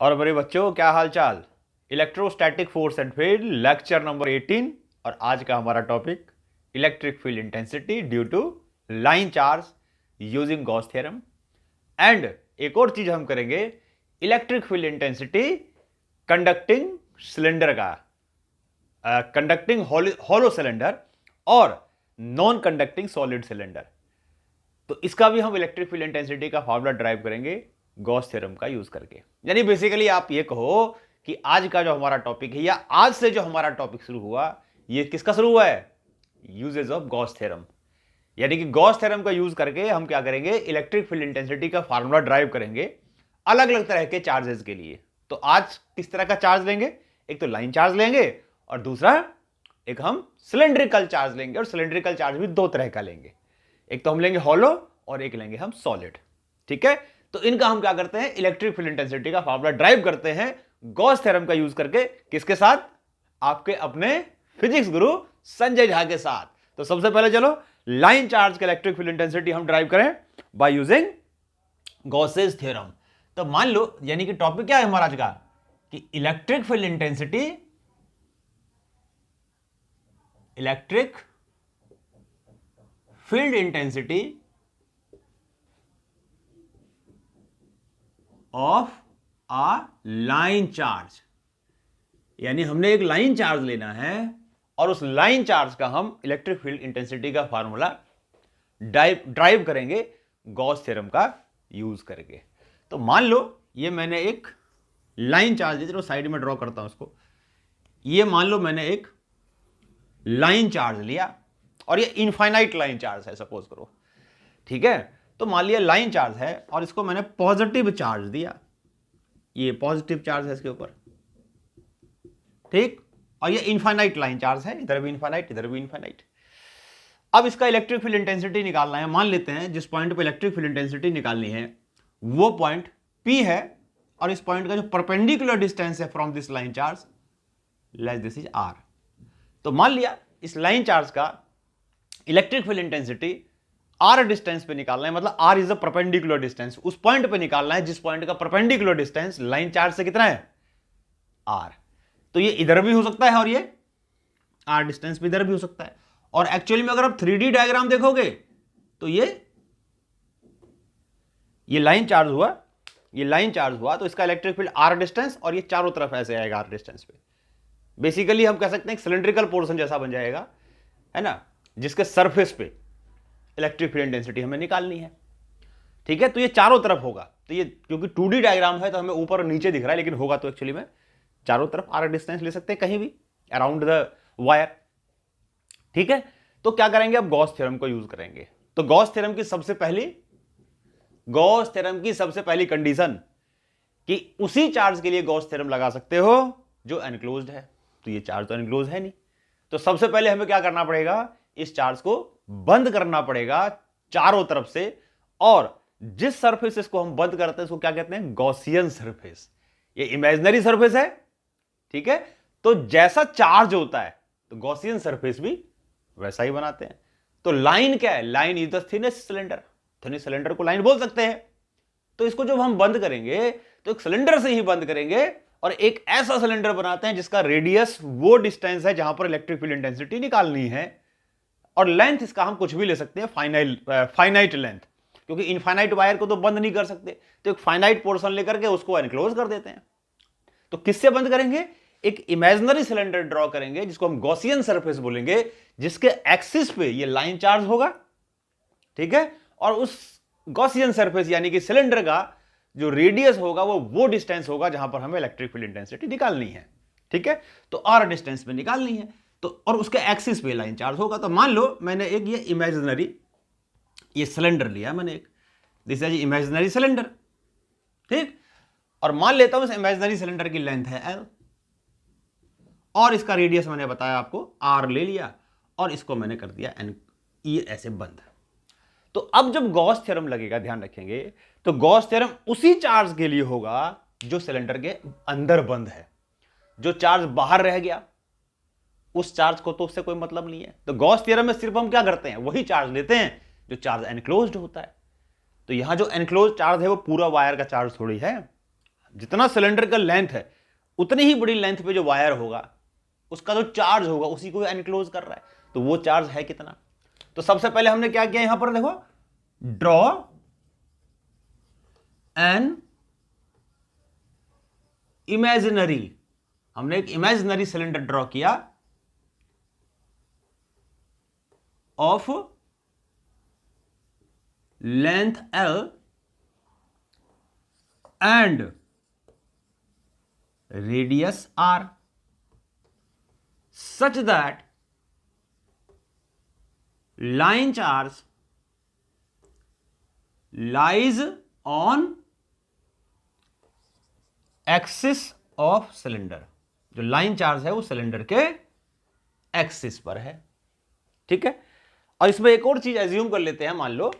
और मेरे बच्चों, क्या हाल चाल। Electrostatic force and field, lecture number 18। और आज का हमारा topic electric field intensity due to line charge using Gauss theorem. And एक और चीज हम करेंगे, electric field intensity conducting cylinder का, कंडक्टिंग हॉलो सिलेंडर और नॉन कंडक्टिंग सॉलिड सिलेंडर। तो इसका भी हम इलेक्ट्रिक फील्ड इंटेंसिटी का फॉर्मूला ड्राइव करेंगे गॉस थ्योरम का यूज करके। यानी बेसिकली आप ये कहो कि आज का जो हमारा टॉपिक है या आज से जो हमारा टॉपिक शुरू हुआ, ये किसका शुरू हुआ है? Uses of Gauss theorem. यानी कि गॉस थ्योरम का यूज करके हम क्या करेंगे, इलेक्ट्रिक फील्ड इंटेंसिटी का फार्मूला ड्राइव करेंगे अलग अलग तरह के चार्जेस के लिए। तो आज किस तरह का चार्ज लेंगे? एक तो लाइन चार्ज लेंगे और दूसरा एक हम सिलेंड्रिकल चार्ज लेंगे। और सिलेंड्रिकल चार्ज भी दो तरह का लेंगे, एक तो हम लेंगे हॉलो और एक लेंगे हम सॉलिड। ठीक है, तो इनका हम क्या करते हैं, इलेक्ट्रिक फील्ड इंटेंसिटी का फार्मूला ड्राइव करते हैं गॉस थ्योरम का यूज करके। किसके साथ? आपके अपने फिजिक्स गुरु संजय झा के साथ। तो सबसे पहले चलो लाइन चार्ज का इलेक्ट्रिक फील्ड इंटेंसिटी हम ड्राइव करें बाय यूजिंग गॉसेस थ्योरम। तो मान लो, यानी कि टॉपिक क्या है हमारा आज का, कि electric field intensity, electric field intensity of a line charge. यानी हमने एक लाइन चार्ज लेना है और उस लाइन चार्ज का हम इलेक्ट्रिक फील्ड इंटेंसिटी का फार्मूला ड्राइव करेंगे गॉस थ्योरम का यूज करके। तो मान लो ये मैंने एक लाइन चार्ज, चलो साइड में ड्रॉ करता हूं उसको। ये मान लो मैंने एक लाइन चार्ज लिया और ये इनफाइनाइट लाइन चार्ज है, सपोज करो। ठीक है, तो मान लिया लाइन चार्ज है और इसको मैंने पॉजिटिव चार्ज दिया, ये पॉजिटिव चार्ज है इसके ऊपर। ठीक, और ये इनफाइनाइट लाइन चार्ज है, इधर भी इनफाइनाइट इधर भी इनफाइनाइट। अब इसका इलेक्ट्रिक फील्ड इंटेंसिटी निकालना है। मान लेते हैं जिस पॉइंट पे इलेक्ट्रिक फील्ड इंटेंसिटी निकालनी है वो पॉइंट P है और इस पॉइंट का जो परपेंडिकुलर डिस्टेंस है from this line charge, let this is R। तो मान लिया इस लाइन चार्ज का electric field intensity R distance पे निकालना है, मतलब R is a perpendicular distance, उस पॉइंट पे निकालना है जिस पॉइंट का परपेंडिकुलर डिस्टेंस लाइन चार्ज से कितना है? R। तो ये इधर भी हो सकता है और ये R डिस्टेंस भी इधर भी हो सकता है। और एक्चुअली में अगर आप 3D डायग्राम देखोगे तो ये लाइन चार्ज हुआ, ये लाइन चार्ज हुआ, तो इसका इलेक्ट्रिक फील्ड R डिस्टेंस और ये चारों तरफ ऐसे आएगा R डिस्टेंस पे। बेसिकली हम कह सकते हैं सिलेंड्रिकल पोर्शन जैसा बन जाएगा, है ना, जिसके सरफेस पे इलेक्ट्रिक फील्ड इंटेंसिटी हमें निकालनी है। ठीक है, तो ये चारों तरफ होगा। तो ये क्योंकि 2D डायग्राम है तो हमें ऊपर और नीचे दिख रहा है, लेकिन होगा तो एक्चुअली में चारों तरफ R डिस्टेंस ले सकते हैं कहीं भी अराउंड द वायर। ठीक है, तो क्या करेंगे, अब गॉस थ्योरम को यूज करेंगे। तो गॉस थ्योरम की सबसे पहली कंडीशन कि उसी चार्ज के लिए गॉस थ्योरम लगा सकते हो जो एनक्लोज्ड है। तो ये चार्ज तो एनक्लोज है नहीं, तो सबसे पहले हमें क्या करना पड़ेगा, इस चार्ज को बंद करना पड़ेगा चारों तरफ से। और जिस सरफेस इसको हम बंद करते हैं उसको क्या कहते हैं? Gaussian surface. ये इमेजिनरी सरफेस है। ठीक है, तो जैसा चार्ज होता है तो गॉसियन सरफेस भी वैसा ही बनाते हैं। तो लाइन क्या है? Line is the thinnest cylinder. Thinnest cylinder को लाइन बोल सकते हैं। तो इसको जब हम बंद करेंगे तो एक सिलेंडर से ही बंद करेंगे और एक ऐसा सिलेंडर बनाते हैं जिसका रेडियस वो डिस्टेंस है जहां पर इलेक्ट्रिक फील्ड इंटेंसिटी निकालनी है। और लेंथ इसका हम कुछ भी ले सकते हैं, फाइनाइट लेंथ, क्योंकि इनफाइनाइट वायर को तो बंद नहीं कर सकते, तो एक फाइनाइट पोर्शन लेकर के उसको एनक्लोज कर देते हैं। तो किससे बंद करेंगे? एक इमेजिनरी सिलेंडर ड्रॉ करेंगे जिसको हम गॉसियन सरफेस बोलेंगे, जिसके एक्सिस पे ये लाइन चार्ज होगा। ठीक है, और उस गॉसियन सरफेस यानी कि सिलेंडर का जो रेडियस होगा वो डिस्टेंस होगा जहां पर हमें इलेक्ट्रिक फील्ड इंटेंसिटी निकालनी है। ठीक है, तो R डिस्टेंस पे निकालनी है, तो और उसके एक्सिस पे लाइन चार्ज होगा। तो मान लो मैंने एक ये इमेजिनरी ये सिलेंडर लिया, मैंने एक दिस इज इमेजिनरी सिलेंडर। ठीक, और मान लेता हूं इस इमेजिनरी सिलेंडर की लेंथ है L और इसका रेडियस मैंने बताया आपको R ले लिया और इसको मैंने कर दिया N, ये ऐसे बंद। तो अब जब गॉस थ्योरम लगेगा, ध्यान रखेंगे, तो गॉस थ्योरम उसी चार्ज के लिए होगा जो सिलेंडर के अंदर बंद है। जो चार्ज बाहर रह गया उस चार्ज को तो उससे कोई मतलब नहीं है। तो गॉस थ्योरम में सिर्फ हम क्या करते हैं, वही चार्ज लेते हैं जो चार्ज एनक्लोज्ड होता है। तो यहां जो एनक्लोज चार्ज है वो पूरा वायर का चार्ज थोड़ी है, जितना सिलेंडर का लेंथ है उतनी ही बड़ी लेंथ पे जो वायर होगा उसका जो चार्ज होगा उसी को एनक्लोज कर रहा है, तो वो चार्ज है कितना। तो सबसे पहले हमने क्या किया, यहां पर देखो, ड्रॉ एन इमेजिनरी, हमने एक इमेजिनरी सिलेंडर ड्रॉ किया of length L and radius R such that line charge lies on axis of cylinder. जो लाइन चार्ज है वो सिलेंडर के एक्सिस पर है, ठीक है। और इसमें एक और चीज एज्यूम कर लेते हैं, मान लो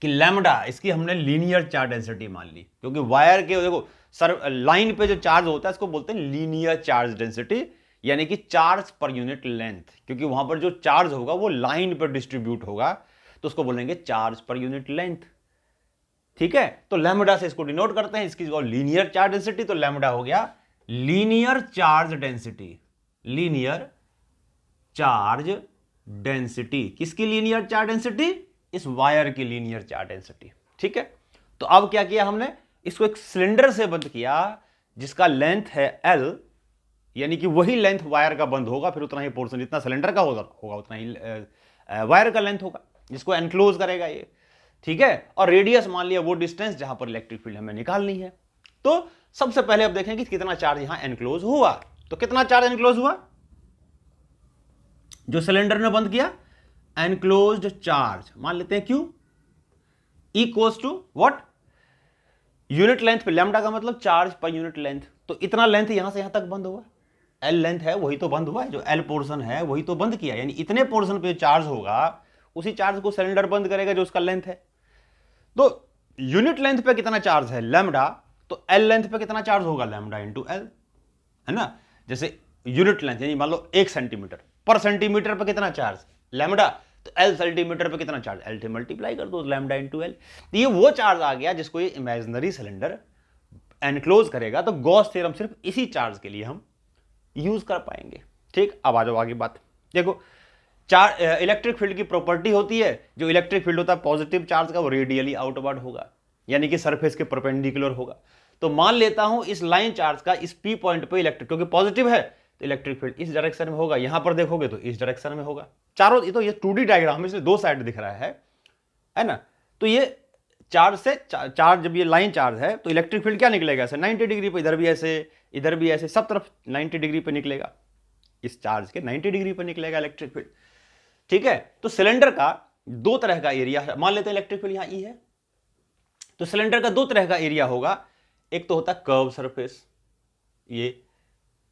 कि लैम्डा, इसकी हमने लीनियर चार्ज डेंसिटी मान ली, क्योंकि वायर के देखो सर लाइन पे जो चार्ज होता है इसको बोलते हैं लीनियर चार्ज डेंसिटी, यानी कि चार्ज पर यूनिट लेंथ, क्योंकि वहां पर जो चार्ज होगा वो लाइन पर डिस्ट्रीब्यूट होगा, तो उसको बोलेंगे चार्ज पर यूनिट लेंथ, ठीक है। तो लैम्डा से इसको डिनोट करते हैं, इसकी लीनियर चार्ज डेंसिटी, तो लैम्डा हो गया linear charge density, linear charge density, किसकी लीनियर चार्ज डेंसिटी, इस वायर की लीनियर चार्ज डेंसिटी, ठीक है। तो अब क्या किया हमने, इसको एक सिलेंडर से बंद किया जिसका लेंथ है L, यानी कि वही लेंथ वायर का बंद होगा, फिर उतना ही पोर्शन जितना सिलेंडर का होगा उतना ही वायर का लेंथ होगा जिसको एनक्लोज करेगा ये, ठीक है। और रेडियस मान लिया वो डिस्टेंस जहां पर इलेक्ट्रिक फील्ड हमें निकालनी है। तो सबसे पहले अब देखें कि कितना चार्ज यहां एनक्लोज हुआ। तो कितना चार्ज एनक्लोज हुआ, जो सिलेंडर ने बंद किया, एनक्लोज्ड चार्ज मान लेते हैं Q equals to what, unit length पे, लैम्डा का मतलब चार्ज पर यूनिट लेंथ, तो इतना लेंथ यहां से यहां तक बंद हुआ, L लेंथ है वही तो बंद हुआ है, जो L पोर्शन है वही तो बंद किया, यानी इतने पोर्शन पे चार्ज होगा उसी चार्ज को सिलेंडर बंद करेगा जो उसका लेंथ है। तो यूनिट लेंथ पे कितना चार्ज है लैम्डा, तो L लेंथ पे कितना चार्ज होगा, लैम्डा इंटू L, है ना। जैसे यूनिट लेंथ यानी मान लो 1 सेंटीमीटर, पर सेंटीमीटर पे कितना चार्ज लैम्डा, तो L सेंटीमीटर पे कितना चार्ज, L से मल्टीप्लाई कर दो, लैम्डा इंटू L। ये वो चार्ज आ गया जिसको ये इमेजिनरी सिलेंडर एनक्लोज करेगा। तो गॉस थ्योरम सिर्फ इसी चार्ज के लिए हम यूज कर पाएंगे, ठीक। अब आ जाओ आगे बात, देखो इलेक्ट्रिक फील्ड की प्रॉपर्टी होती है, जो इलेक्ट्रिक फील्ड होता है पॉजिटिव चार्ज का वो रेडियली आउटवर्ड होगा, यानी कि सरफेस के परपेंडिकुलर होगा। तो मान लेता हूं इस लाइन चार्ज का इस P पॉइंट पे इलेक्ट्रिक, क्योंकि पॉजिटिव है तो इलेक्ट्रिक फील्ड इस डायरेक्शन में होगा, यहां पर देखोगे तो इस डायरेक्शन में होगा, चारों, ये 2D डायग्राम इसलिए दो साइड दिख रहा है ना। तो ये चार्ज से चार्ज, जब ये लाइन चार्ज है तो इलेक्ट्रिक फील्ड क्या निकलेगा, ऐसे 90 डिग्री पे, इधर भी ऐसे सब तरफ 90 डिग्री पे निकलेगा, इस चार्ज के 90 डिग्री पे निकलेगा इलेक्ट्रिक फील्ड, ठीक है। तो सिलेंडर का दो तरह का एरिया है, मान लेते हैं इलेक्ट्रिक फील्ड यहां E है, तो सिलेंडर का दो तरह का एरिया होगा, एक तो होता है कर्व सरफेस, ये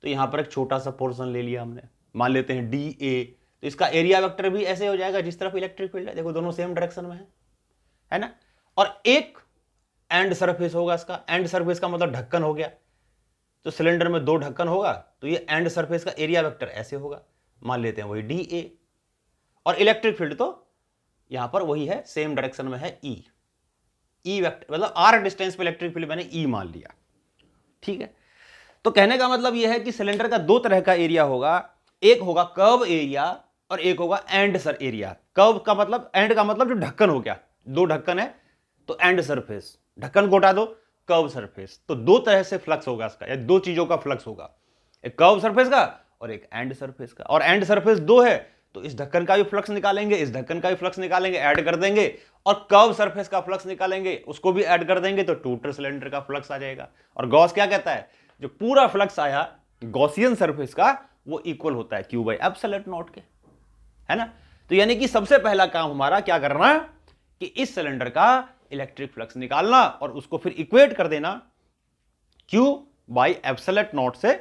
तो यहां पर एक छोटा सा पोर्शन ले लिया हमने, मान लेते हैं DA, तो इसका एरिया वेक्टर भी ऐसे हो जाएगा जिस तरफ इलेक्ट्रिक फील्ड है, देखो दोनों सेम डायरेक्शन में है ना। और एक एंड सरफेस होगा, इसका एंड सरफेस का मतलब ढक्कन हो गया, तो सिलेंडर में दो ढक्कन होगा तो ये एंड सरफेस का एरिया वेक्टर ऐसे होगा, मान लेते हैं वही DA। और इलेक्ट्रिक फील्ड तो यहां पर वही है, सेम डायरेक्शन में है E वेक्टर, मतलब R डिस्टेंस पे इलेक्ट्रिक फील्ड मैंने E मान लिया, ठीक है। तो कहने का मतलब यह है कि सिलेंडर का दो तरह का एरिया होगा, एक होगा कर्व एरिया और एक होगा एंड सर एरिया। कर्व का मतलब, एंड का मतलब जो ढक्कन हो गया, दो ढक्कन है तो एंड सरफेस, ढक्कन को हटा दो, कर्व सरफेस। तो दो तरह से फ्लक्स होगा इसका, या दो चीजों का फ्लक्स होगा, एक कर्व सरफेस का और एक एंड सरफेस का। और एंड सरफेस दो है तो इस ढक्कन का भी फ्लक्स निकालेंगे, इस ढक्कन का भी फ्लक्स निकालेंगे, ऐड कर देंगे, और कर्व सरफेस का फ्लक्स निकालेंगे, उसको भी ऐड कर देंगे, तो टोटल सिलेंडर का फ्लक्स आ जाएगा। और गॉस क्या कहता है, जो पूरा फ्लक्स आया गॉसियन सरफेस का वो इक्वल होता है Q बाई एप्सिलॉन नॉट के, है ना। तो यानी कि सबसे पहला काम हमारा क्या करना है कि इस सिलेंडर का इलेक्ट्रिक फ्लक्स निकालना और उसको फिर इक्वेट कर देना Q बाई एप्सिलॉन नॉट से,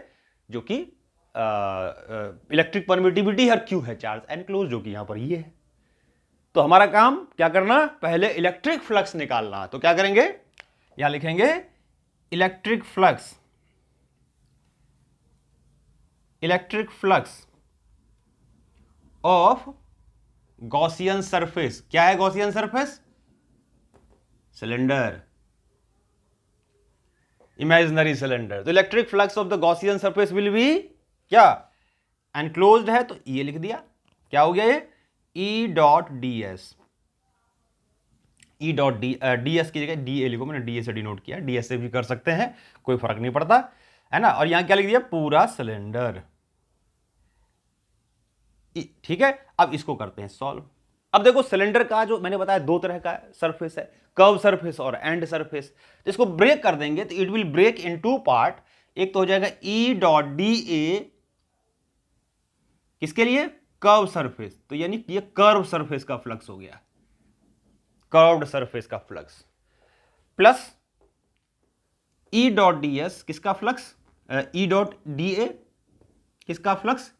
जो कि इलेक्ट्रिक परमिटिविटी हर Q है, चार्ज एनक्लोज, जो कि यहां पर ये है। तो हमारा काम क्या करना, पहले इलेक्ट्रिक फ्लक्स निकालना। तो क्या करेंगे, यहां लिखेंगे electric flux of Gaussian surface. क्या है Gaussian surface, cylinder, imaginary cylinder. तो electric flux of the Gaussian surface will be क्या, एनक्लोज्ड है तो ये लिख दिया, क्या हो गया ये, E dot D S, E dot D S की जगह डी ए लिखो, मैंने डी ए से डिनोट किया, डी एस से भी कर सकते हैं, कोई फर्क नहीं पड़ता है ना। और यहां क्या लिख दिया, पूरा सिलेंडर, ठीक है। अब इसको करते हैं सॉल्व। अब देखो सिलेंडर का जो मैंने बताया दो तरह का सरफेस है, कर्व सरफेस और एंड सरफेस। तो इसको ब्रेक कर देंगे तो it will break in two part. एक तो हो जाएगा ई डॉट डी ए, किसके लिए, कर्व सरफेस, तो यानी ये कर्व सरफेस का फ्लक्स हो गया, कर्व्ड सरफेस का flux, plus E dot D S किसका flux, E dot D A किसका फ्लक्स,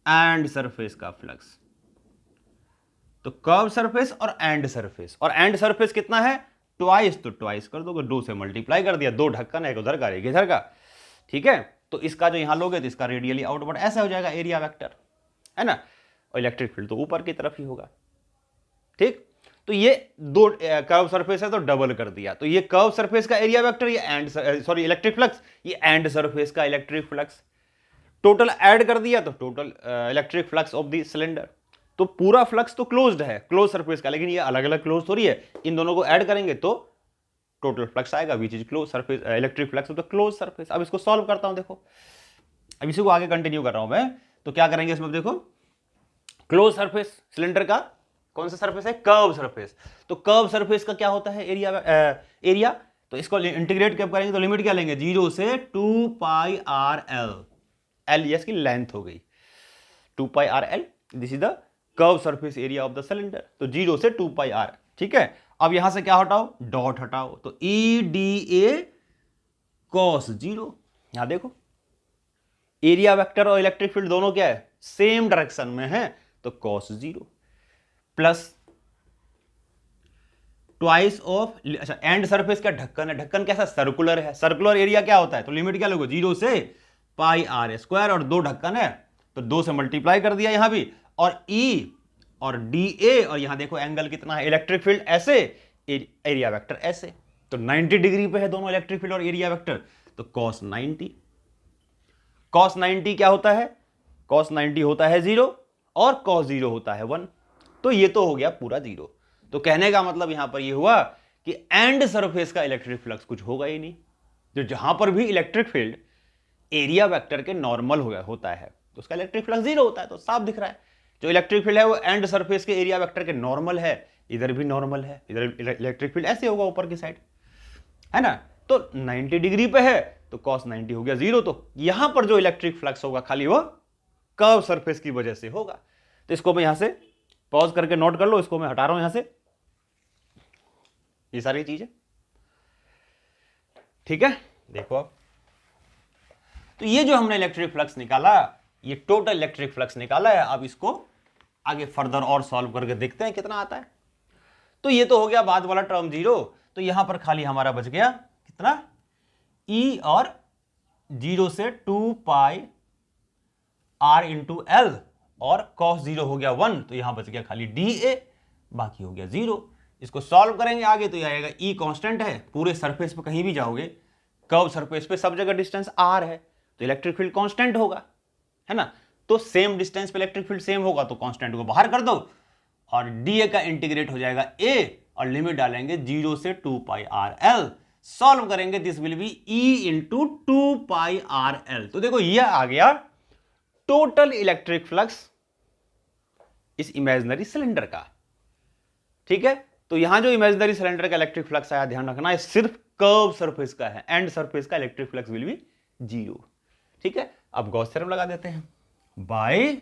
एंड सरफेस का फ्लक्स। तो कर्व सरफेस और एंड सरफेस, और एंड सरफेस कितना है, ट्वाइस, तो ट्वाइस कर दोगे, 2 से मल्टीप्लाई कर दिया, 2 ढक्कन है, एक उधर का एक इधर का, ठीक है। तो इसका जो यहां लोगे तो इसका रेडियली आउटवर्ड ऐसा हो जाएगा एरिया वेक्टर, है ना। और इलेक्ट्रिक फील्ड तो ऊपर की तरफ ही होगा, ठीक। तो ये 2 कर्व सरफेस है तो डबल कर दिया, तो ये कर्व सरफेस का एरिया वेक्टर, ये एंड सॉरी इलेक्ट्रिक फ्लक्स, ये एंड सरफेस का इलेक्ट्रिक फ्लक्स, टोटल ऐड कर दिया तो total electric flux of the cylinder. तो पूरा फ्लक्स तो क्लोज्ड है, क्लोज सरफेस का, लेकिन ये अलग अलग क्लोज थोड़ी है, इन दोनों को ऐड करेंगे तो टोटल फ्लक्स आएगा, which is close surface, electric flux of the close surface. अब इसको सॉल्व करता हूं, देखो अब इसी को आगे कंटिन्यू कर रहा हूं मैं। तो क्या करेंगे इसमें, देखो क्लोज सरफेस सिलेंडर का कौन सा सरफेस है, कर्व सरफेस। तो कर्व सरफेस का क्या होता है, एरिया। तो इसको इंटीग्रेट कब करेंगे, तो लिमिट क्या लेंगे, 0 से 2 पाई आर एल, एल इसकी लेंथ हो गई, 2 pi are L, this is the curve surface area of the cylinder. तो 0 से 2 पाई आर, ठीक है। अब यहां से क्या हटाओ, डॉट हटाओ, तो ई डी ए कॉस 0। यहां देखो एरिया वेक्टर और इलेक्ट्रिक फील्ड दोनों क्या है, सेम डायरेक्शन में है, तो कॉस 0 प्लस ट्वाइस ऑफ, अच्छा एंड सरफेस का ढक्कन है, ढक्कन कैसा, सर्कुलर है, सर्कुलर एरिया क्या होता है, तो लिमिट क्या लोगे, 0 से पाई आर स्क्वायर, और 2 ढक्कन है तो 2 से मल्टीप्लाई कर दिया यहां भी, और ई और डी ए, और यहां देखो एंगल कितना है, इलेक्ट्रिक फील्ड ऐसे, एरिया वेक्टर ऐसे, तो 90 डिग्री पे है दोनों इलेक्ट्रिक फील्ड और एरिया वेक्टर, तो cos 90, cos 90 क्या होता है, cos 90 होता है 0 और cos 0 होता है 1, तो ये तो हो गया पूरा 0। तो कहने का मतलब यहां पर ये हुआ कि एंड सरफेस का इलेक्ट्रिक फ्लक्स कुछ होगा ही नहीं, जो जहां पर भी इलेक्ट्रिक फील्ड एरिया वेक्टर के नॉर्मल होता है तो उसका इलेक्ट्रिक फ्लक्स 0 होता है, तो साफ दिख रहा है जो इलेक्ट्रिक फील्ड है वो एंड सरफेस के एरिया वेक्टर के नॉर्मल है, इधर भी नॉर्मल है, इधर इलेक्ट्रिक फील्ड ऐसे होगा ऊपर की साइड, है ना। तो 90 डिग्री पे है तो cos 90 हो गया 0, तो यहां पर जो इलेक्ट्रिक फ्लक्स होगा खाली वो कर्व सरफेस की वजह से होगा। तो इसको मैं यहां से पॉज करके नोट कर लो, इसको मैं हटा रहा हूं यहां से, ये सारी चीजें, ठीक है। देखो अब तो ये जो हमने इलेक्ट्रिक फ्लक्स निकाला, ये टोटल इलेक्ट्रिक फ्लक्स निकाला है। अब इसको आगे फर्दर और सॉल्व करके देखते हैं कितना आता है। तो ये तो हो गया बाद वाला टर्म 0, तो यहां पर खाली हमारा बच गया कितना, E और 0 से 2 पाई आर इंटू एल, और cos 0 हो गया 1, तो यहां बच गया खाली DA, बाकी हो गया 0। इसको सॉल्व करेंगे आगे तो ये आएगा, E कांस्टेंट है, पूरे सरफेस पे कहीं भी जाओगे कर्व सरफेस पे सब जगह डिस्टेंस r है, तो इलेक्ट्रिक फील्ड कांस्टेंट होगा, है ना। तो सेम डिस्टेंस पे इलेक्ट्रिक फील्ड सेम होगा तो कांस्टेंट को बाहर कर दो, और DA का इंटीग्रेट हो जाएगा A, और लिमिट डालेंगे 0 से 2 पाई आर एल, सॉल्व करेंगे this will B E into 2 pi R L. तो देखो ये आ गया टोटल इलेक्ट्रिक फ्लक्स इस इमेजिनरी सिलेंडर का, ठीक है। तो यहां जो इमेजिनरी सिलेंडर का इलेक्ट्रिक फ्लक्स आया, ध्यान रखना है सिर्फ कर्व सरफेस का है, एंड सरफेस का इलेक्ट्रिक फ्लक्स विल बी 0, ठीक है। अब गॉस थ्योरम लगा देते हैं, बाय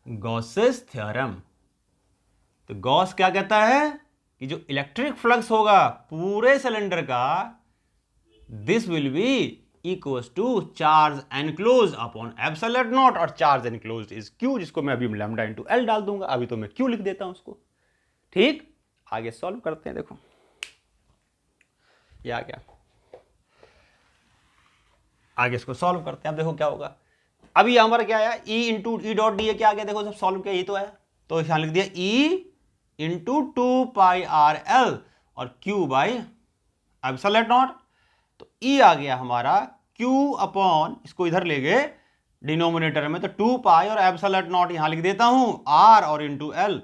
गॉसेस थ्योरम। तो गॉस क्या कहता है कि जो इलेक्ट्रिक फ्लक्स होगा पूरे सिलेंडर का, this will be equals to charge enclose upon epsilon naught, और चार्ज एनक्लोज्ड इज क्यू, जिसको मैं अभी लैम्डा इनटू एल डाल दूंगा, अभी तो मैं क्यू लिख देता हूं उसको, ठीक। आगे सॉल्व करते हैं, देखो ये आ गया, आगे इसको सॉल्व करते हैं। अब देखो क्या होगा, अभी हमारा क्या आया, E इंटू ई डॉट डी क्या आ गया, देखो सब सॉल्व किया, ये तो आया, तो यहां लिख दिया E into 2 pi R L और Q बाई एप्सिलॉन नॉट। तो E आ गया हमारा Q अपॉन, इसको इधर ले गए डिनोमिनेटर में, तो 2 पाई और एप्सिलॉन नॉट यहां लिख देता हूं R और इंटू L,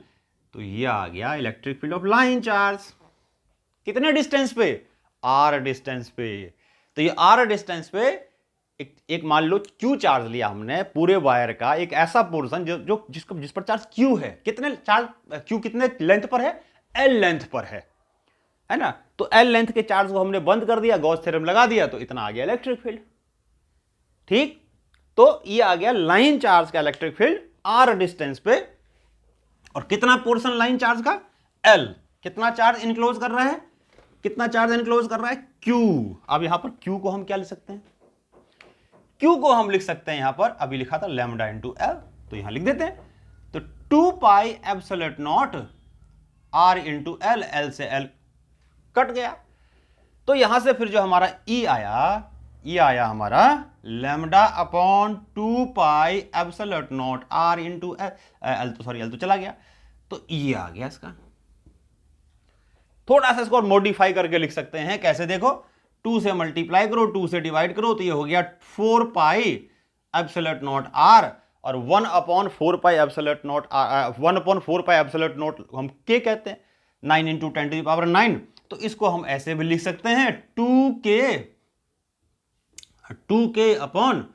तो ये आ गया electric field of line charge. कितने डिस्टेंस पे? R डिस्टेंस पे। तो ये R डिस्टेंस पे एक मान लो Q चार्ज लिया हमने पूरे वायर का, एक ऐसा पोर्शन जिस पर चार्ज Q है। कितने चार्ज Q कितने लेंथ पर है? L लेंथ पर है ना। तो L लेंथ के चार्ज को हमने बंद कर दिया, गॉस थ्योरम लगा दिया, तो इतना आ गया इलेक्ट्रिक फील्ड। ठीक, तो ये आ गया लाइन चार्ज का इलेक्ट्रिक फील्ड R डिस्टेंस पे। और कितना पोर्शन लाइन चार्ज का? L। कितना चार्ज इनक्लोज कर रहा है? कितना चार्ज इनक्लोज कर रहा है? Q। अब यहां पर Q को हम क्या लिख सकते हैं? Q को हम लिख सकते हैं, यहां पर अभी लिखा था लैम्डा इंटू L, तो यहां लिख देते हैं। तो 2 pi epsilon not R into L, L से L कट गया। तो यहां से फिर जो हमारा E आया, ये आया हमारा lambda upon 2 pi epsilon not R into L, तो सॉरी L तो चला गया, तो ये आ गया इसका। थोड़ा सा इसको मॉडिफाई करके लिख सकते हैं, कैसे देखो, 2 से मल्टीप्लाई करो, 2 से डिवाइड करो, तो ये हो गया 4 पाई एप्सिलॉन नॉट R, और 1 upon 4 pi epsilon not 1 upon 4 pi epsilon not हम K कहते हैं, 9 इंटू 10 टू द पावर 9। तो इसको हम ऐसे भी लिख सकते हैं 2K अपॉन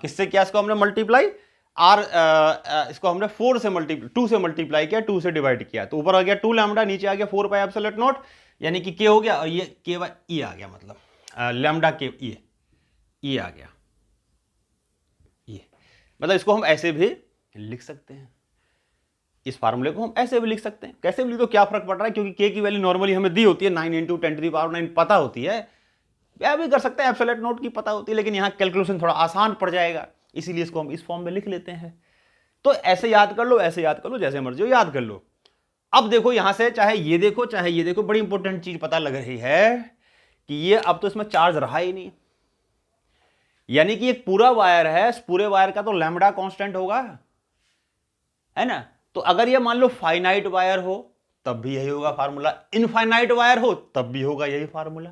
किससे किया इसको हमने मल्टीप्लाई? R इसको हमने 2 से मल्टीप्लाई किया, 2 से डिवाइड किया, तो ऊपर आ गया 2 लैम्डा, नीचे आ गया 4 पाई एप्सिलॉन नॉट, यानी कि K हो गया, और ये K बाय E आ गया, मतलब लैम्डा K E आ गया, ये मतलब इसको हम ऐसे भी लिख सकते हैं। इस फार्मूले को हम ऐसे भी लिख सकते हैं, कैसे भी लिख दो, क्या फर्क पड़ रहा है, क्योंकि K की वैल्यू नॉर्मली हमें दी होती है 9 इंटू 10 टू द पावर 9 पता होती है, यह भी कर सकते हैं, एप्सिलॉन नॉट की पता होती है, लेकिन यहाँ कैलकुलेशन थोड़ा आसान पड़ जाएगा, इसीलिए इसको हम इस फॉर्म में लिख लेते हैं। तो ऐसे याद कर लो, ऐसे याद कर लो, जैसे मर्जी हो याद कर लो। अब देखो यहां से चाहे ये देखो चाहे ये देखो, बड़ी इंपॉर्टेंट चीज पता लग रही है कि ये अब तो इसमें चार्ज रहा ही नहीं, यानी कि एक पूरा वायर है, इस पूरे वायर का तो लैम्डा कांस्टेंट होगा, है ना। तो अगर ये मान लो फाइनाइट वायर हो तब भी यही होगा फार्मूला, इनफाइनाइट वायर हो तब भी होगा यही फार्मूला,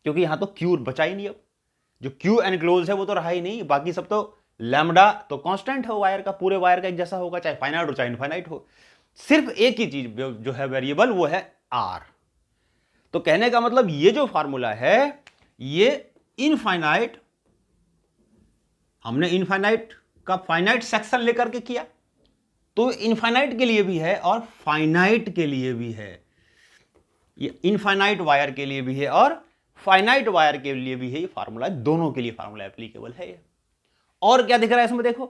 क्योंकि यहां तो क्यू बचा ही नहीं। अब जो क्यू एनक्लोज है वो तो रहा ही नहीं, बाकी सब तो लैम्डा तो कांस्टेंट है वायर का, पूरे वायर का एक जैसा होगा, चाहे फाइनाइट हो चाहे इनफाइनाइट हो। सिर्फ एक ही चीज जो है वेरिएबल, वो है आर। तो कहने का मतलब ये जो फार्मूला है ये इनफाइनाइट, हमने इनफाइनाइट का फाइनाइट सेक्शन लेकर के किया, तो इनफाइनाइट के लिए भी है और फाइनाइट के लिए भी है, ये इनफाइनाइट वायर के लिए भी है और फाइनाइट वायर के लिए भी है, ये फार्मूला दोनों के लिए फार्मूला एप्लीकेबल है ये। और क्या दिख रहा है इसमें, देखो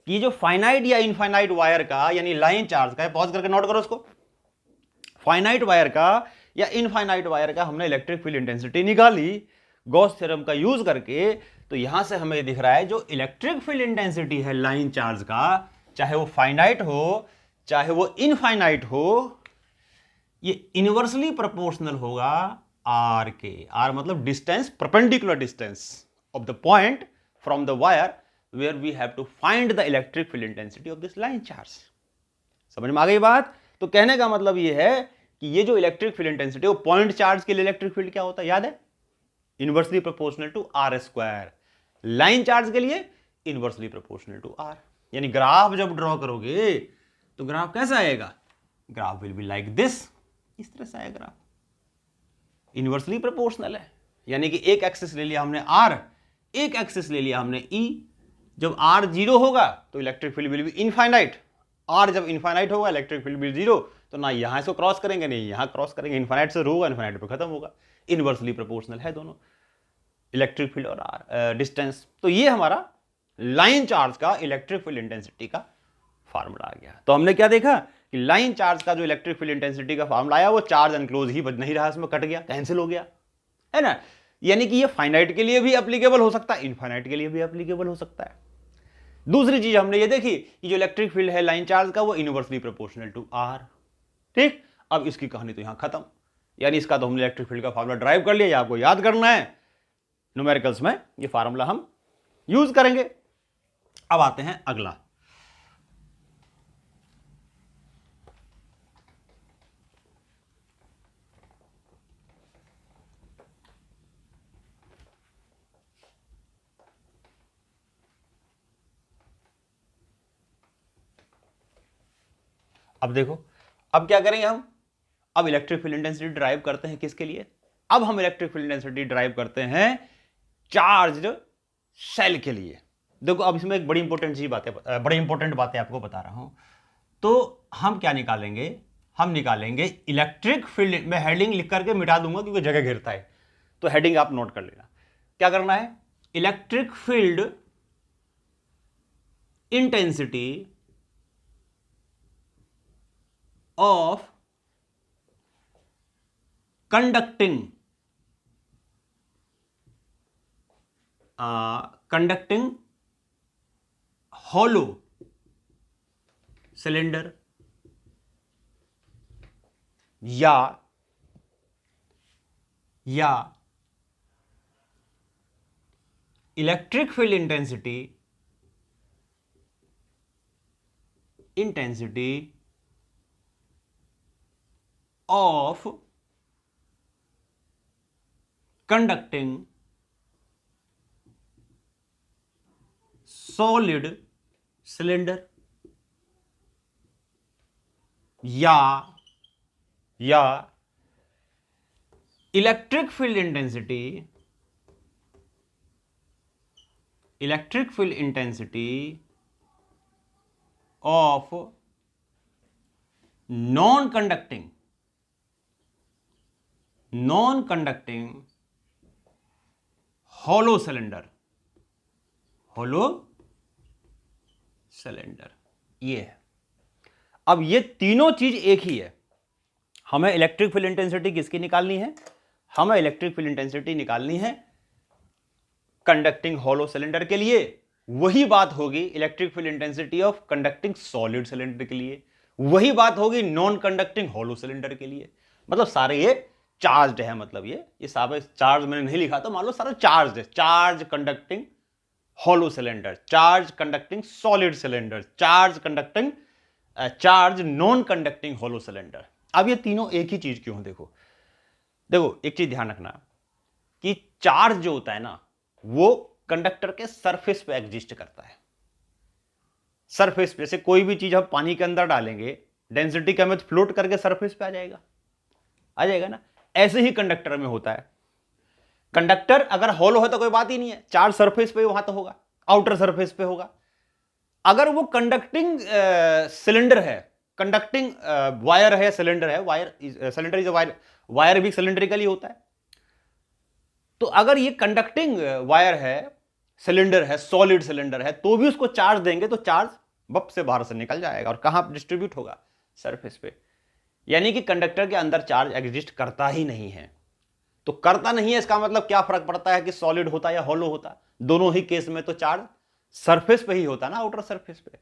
कि जो फाइनाइट या इनफाइनाइट वायर का, यानी लाइन चार्ज का, पॉज करके नोट करो उसको, फाइनाइट वायर का या इनफाइनाइट वायर का हमने इलेक्ट्रिक फील्ड इंटेंसिटी निकाली गॉस थ्योरम का यूज करके, तो यहां से हमें दिख रहा है जो इलेक्ट्रिक फील्ड इंटेंसिटी है लाइन चार्ज का, चाहे वो फाइनाइट हो चाहे वो इनफाइनाइट हो, ये इनवर्सली प्रोपोर्शनल होगा आर के। आर मतलब distance, perpendicular distance of the point from the wire where we have to find the electric field intensity of this line charge. समझ में आ गई बात? तो कहने का मतलब ये है कि ये जो इलेक्ट्रिक फील्ड इंटेंसिटी, वो पॉइंट चार्ज के लिए इलेक्ट्रिक फील्ड क्या होता है, याद है? Inversely proportional to r square. Line charge के लिए इनवर्सली प्रोपोर्शनल टू आर। यानी ग्राफ जब ड्रॉ करोगे तो ग्राफ कैसा आएगा? Graph will be like this, इस तरह से आएगा ग्राफ, इनवर्सली प्रोपोर्शनल है। यानी कि एक एक्सिस ले लिया हमने आर, एक एक्सिस ले लिया हमने ई। जब आर जीरो होगा तो electric field will be infinite, r जब इनफाइनाइट होगा इलेक्ट्रिक फील्ड विल जीरो, तो ना यहां इसको क्रॉस करेंगे नहीं यहां क्रॉस करेंगे, इनफाइनाइट से होगा, इनफाइनाइट पे खत्म होगा। इनवर्सली प्रोपोर्शनल है दोनों, इलेक्ट्रिक फील्ड और आर डिस्टेंस। तो ये हमारा लाइन चार्ज का इलेक्ट्रिक फील्ड इंटेंसिटी का फार्मूला आ गया। तो हमने क्या देखा कि लाइन चार्ज का जो इलेक्ट्रिक फील्ड इंटेंसिटी का फार्मूला आया वो चार्ज एनक्लोज ही नहीं रहा, इसमें कट गया, कैंसिल हो गया, है ना। यानी कि ये फाइनाइट के लिए भी एप्लीकेबल हो सकता है, इनफाइनाइट के लिए भी एप्लीकेबल हो सकता है। दूसरी चीज हमने ये देखी कि जो इलेक्ट्रिक फील्ड है लाइन चार्ज का वो इनवर्सली प्रोपोर्शनल टू आर। ठीक, अब इसकी कहानी तो यहां खत्म, यानी इसका तो हमने इलेक्ट्रिक फील्ड का फार्मूला ड्राइव कर लिया, ये आपको याद करना है, न्यूमेरिकल्स में ये फार्मूला हम यूज करेंगे। अब आते हैं अगला, अब देखो, अब क्या करेंगे हम, अब इलेक्ट्रिक फील्ड इंटेंसिटी ड्राइव करते हैं किसके लिए, अब हम इलेक्ट्रिक फील्ड इंटेंसिटी ड्राइव करते हैं चार्ज्ड सेल के लिए। देखो अब इसमें एक बड़ी इंपॉर्टेंट बातें आपको बता रहा हूं। तो हम क्या निकालेंगे, हम निकालेंगे इलेक्ट्रिक फील्ड, मैं हेडिंग लिख करके मिटा दूंगा क्योंकि जगह घेरता है, तो हेडिंग आप नोट कर लेना। क्या करना है, electric field intensity of conducting hollow cylinder या electric field intensity of conducting solid cylinder या electric field intensity of non conducting hollow cylinder, ये है। अब ये तीनों चीज एक ही है। हमें इलेक्ट्रिक फील्ड इंटेंसिटी किसकी निकालनी है, हमें इलेक्ट्रिक फील्ड इंटेंसिटी निकालनी है कंडक्टिंग हॉलो सिलेंडर के लिए। वही बात होगी electric field intensity of conducting solid cylinder के लिए, वही बात होगी नॉन कंडक्टिंग हॉलो सिलेंडर के लिए। मतलब सारे ये चार्ज्ड है, मतलब ये सारे चार्ज मैंने नहीं लिखा तो मान लो सारा चार्ज है। Charge conducting hollow cylinder, charge conducting solid cylinder, charge non conducting hollow cylinder. अब ये तीनों एक ही चीज क्यों है, देखो एक चीज ध्यान रखना कि चार्ज जो होता है ना वो कंडक्टर के सरफेस पे एग्जिस्ट करता है। सरफेस पे से कोई भी चीज हम पानी के अंदर डालेंगे, डेंसिटी क्या में फ्लोट करके सरफेस पे आ जाएगा ना। ऐसे ही कंडक्टर में होता है। कंडक्टर अगर हॉलो है तो कोई बात ही नहीं है, चार्ज सरफेस पे वहां तो होगा, आउटर सरफेस पे होगा। अगर वो कंडक्टिंग सिलेंडर है, कंडक्टिंग वायर है, सिलेंडर है, सिलेंडर इज वायर भी सिलेंड्रिकली होता है। तो अगर ये कंडक्टिंग वायर है, सिलेंडर है, सॉलिड सिलेंडर है, तो भी उसको चार्ज देंगे तो चार्ज बप से बाहर से निकल जाएगा और कहां डिस्ट्रीब्यूट होगा, सरफेस पे। यानी कि कंडक्टर के अंदर चार्ज एग्जिस्ट करता ही नहीं है। तो करता नहीं है इसका मतलब क्या फर्क पड़ता है कि सॉलिड होता या हॉलो होता, दोनों ही केस में तो चार्ज सरफेस पे ही होता ना, आउटर सरफेस पे।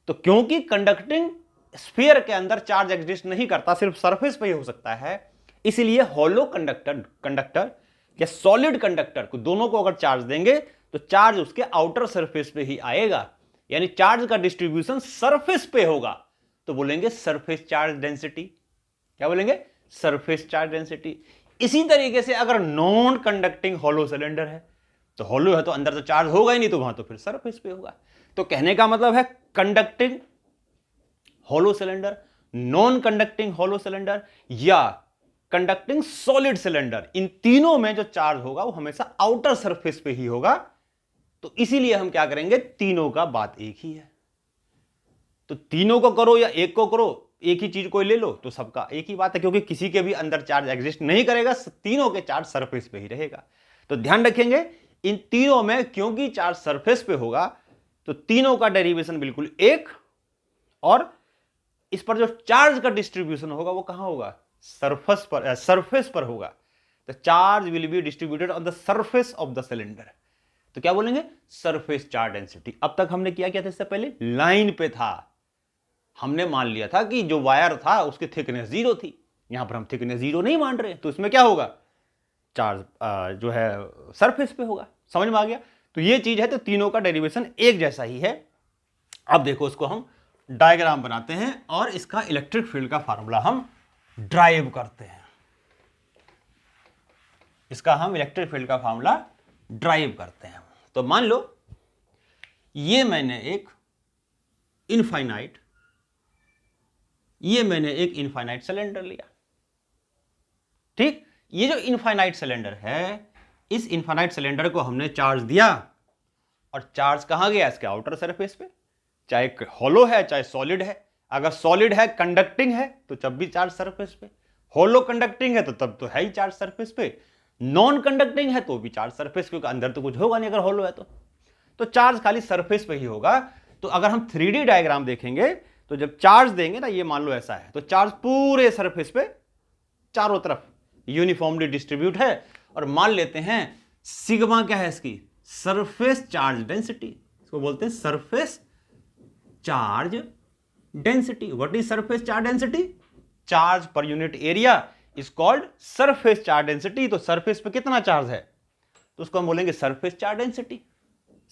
तो क्योंकि कंडक्टिंग स्फीयर के अंदर चार्ज एग्जिस्ट नहीं करता, सिर्फ सरफेस पे ही हो सकता है, इसलिए हॉलो कंडक्टर या सॉलिड कंडक्टर को, दोनों को अगर चार्ज देंगे तो चार्ज उसके आउटर सरफेस पे ही आएगा, यानी चार्ज का डिस्ट्रीब्यूशन सरफेस पे होगा। तो बोलेंगे सरफेस चार्ज डेंसिटी। क्या बोलेंगे, सरफेस चार्ज डेंसिटी। इसी तरीके से अगर नॉन कंडक्टिंग हॉलो सिलेंडर है, तो हॉलो है तो अंदर तो चार्ज होगा ही नहीं, तो वहां तो फिर सरफेस पे होगा। तो कहने का मतलब है conducting hollow cylinder, non conducting hollow cylinder या कंडक्टिंग सॉलिड सिलेंडर, इन तीनों में जो चार्ज होगा वो हमेशा आउटर सरफेस पे ही होगा। तो इसीलिए हम क्या करेंगे, तीनों का बात एक ही है। तो तीनों को करो या एक को करो, एक ही चीज को ले लो तो सबका एक ही बात है, क्योंकि किसी के भी अंदर चार्ज एग्जिस्ट नहीं करेगा, तीनों के चार्ज सरफेस पे ही रहेगा। तो ध्यान रखेंगे इन तीनों में क्योंकि चार्ज सरफेस पे होगा तो तीनों का डेरिवेशन बिल्कुल एक, और इस पर जो चार्ज का डिस्ट्रीब्यूशन होगा वो कहां होगा, सरफेस पर होगा। तो charge will be distributed on the surface of the cylinder. तो क्या बोलेंगे, सरफेस चार्ज डेंसिटी। अब तक हमने क्या किया था, इससे पहले लाइन पे था, हमने मान लिया था कि जो वायर था उसकी थिकनेस 0 थी। यहां पर हम थिकनेस 0 नहीं मान रहे, तो इसमें क्या होगा, चार्ज जो है सरफेस पे होगा। समझ में आ गया। तो ये चीज है, तो तीनों का डेरिवेशन एक जैसा ही है। अब देखो इसको हम डायग्राम बनाते हैं और इसका इलेक्ट्रिक फील्ड का फार्मूला हम ड्राइव करते हैं। इसका हम इलेक्ट्रिक फील्ड का फार्मूला ड्राइव करते हैं। तो मान लो ये मैंने एक इनफाइनाइट ये मैंने एक इनफाइनाइट सिलेंडर लिया, ठीक। ये जो इनफाइनाइट सिलेंडर है, इस इनफाइनाइट सिलेंडर को हमने चार्ज दिया, और चार्ज कहां गया? इसके आउटर सरफेस पे, चाहे हॉलो है चाहे सॉलिड है। अगर सॉलिड है, कंडक्टिंग है, तो जब भी चार्ज सरफेस पे, हॉलो कंडक्टिंग है तो तब तो है ही चार्ज सरफेस पे, नॉन कंडक्टिंग है तो भी चार्ज सरफेस, क्योंकि अंदर तो कुछ होगा नहीं अगर हॉलो है तो चार्ज खाली सरफेस पे ही होगा। तो अगर हम 3D डायग्राम देखेंगे तो जब चार्ज देंगे ना, ये मान लो ऐसा है, तो चार्ज पूरे सरफेस पे चारों तरफ यूनिफॉर्मली डिस्ट्रीब्यूट है। और मान लेते हैं सिग्मा क्या है इसकी? Surface charge density. इसको बोलते हैं surface charge density. What is surface charge density? Charge per unit area is called surface charge density. तो सरफेस पे कितना चार्ज है तो उसको हम बोलेंगे surface charge density.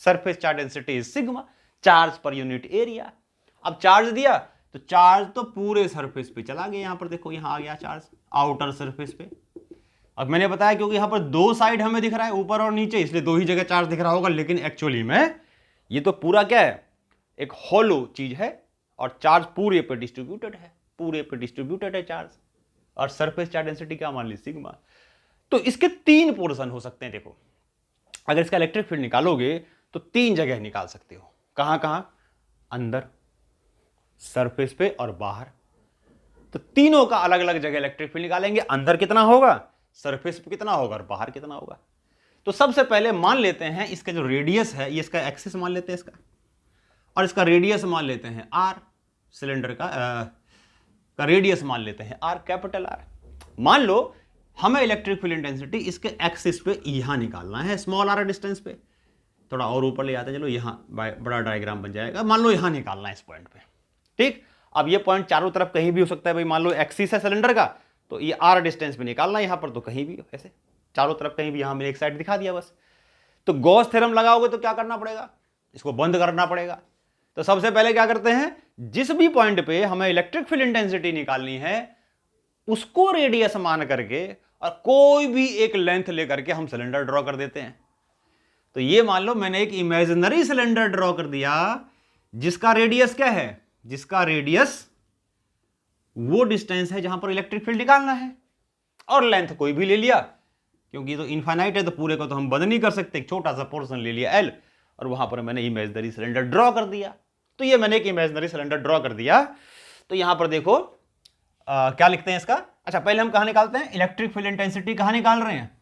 Surface charge density is sigma, charge per unit area. अब charge दिया तो चार्ज तो पूरे सरफेस पे चला गया। यहां पर देखो, यहां आ गया चार्ज आउटर सरफेस पे। अब मैंने बताया क्योंकि यहां पर दो साइड हमें दिख रहा है, ऊपर और नीचे, इसलिए दो ही जगह चार्ज दिख रहा होगा, लेकिन एक्चुअली में ये तो पूरा क्या है? एक हॉलो चीज है, और चार्ज पूरे पे डिस्ट्रीब्यूटेड है, पूरे पे डिस्ट्रीब्यूटेड है चार्ज। और सरफेस चार्ज डेंसिटी क्या मान ली? सिग्मा। तो इसके तीन पोर्शन हो सकते हैं। देखो, अगर इसका इलेक्ट्रिक फील्ड निकालोगे तो तीन जगह निकाल सकते हो। कहां कहां? अंदर, सरफेस पे और बाहर। तो तीनों का अलग अलग जगह इलेक्ट्रिक फील्ड निकालेंगे। अंदर कितना होगा, सरफेस पे कितना होगा, और बाहर कितना होगा। तो सबसे पहले मान लेते हैं इसका जो रेडियस है, ये इसका एक्सिस मान लेते हैं इसका, और इसका रेडियस मान लेते हैं आर। सिलेंडर का रेडियस मान लेते हैं आर, कैपिटल आर। मान लो हमें इलेक्ट्रिक फील्ड इंटेंसिटी इसके एक्सिस पे यहां निकालना है, स्मॉल आर डिस्टेंस पे। थोड़ा और ऊपर ले आते हैं, चलो यहां बड़ा डायग्राम बन जाएगा। मान लो यहां निकालना है इस पॉइंट पे, ठीक। अब ये पॉइंट चारों तरफ कहीं भी हो सकता है भाई। मान लो एक्सिस है सिलेंडर का, तो ये आर डिस्टेंस पे निकालना है। यहां पर तो कहीं भी ऐसे चारों तरफ कहीं भी, यहां मैंने एक साइड दिखा दिया बस। तो गॉस थ्योरम लगाओगे तो क्या करना पड़ेगा? इसको बंद करना पड़ेगा। तो सबसे पहले क्या करते हैं, जिस भी पॉइंट पे हमें इलेक्ट्रिक फील्ड इंटेंसिटी निकालनी है उसको रेडियस मान करके और कोई भी एक लेंथ लेकर के हम सिलेंडर ड्रॉ कर देते हैं। तो ये मान लो मैंने एक इमेजिनरी सिलेंडर ड्रॉ कर दिया जिसका रेडियस क्या है? जिसका रेडियस वो डिस्टेंस है जहां पर इलेक्ट्रिक फील्ड निकालना है, और लेंथ कोई भी ले लिया, क्योंकि तो इनफाइनाइट है तो पूरे को तो हम बंद नहीं कर सकते। एक छोटा सा पोर्शन ले लिया एल, और वहां पर मैंने इमेजिनरी सिलेंडर ड्रॉ कर दिया। तो ये मैंने एक इमेजिनरी सिलेंडर ड्रॉ कर दिया। तो यहां पर देखो क्या लिखते हैं इसका। अच्छा, पहले हम कहां निकालते हैं? इलेक्ट्रिक फील्ड इंटेंसिटी कहां निकाल रहे हैं?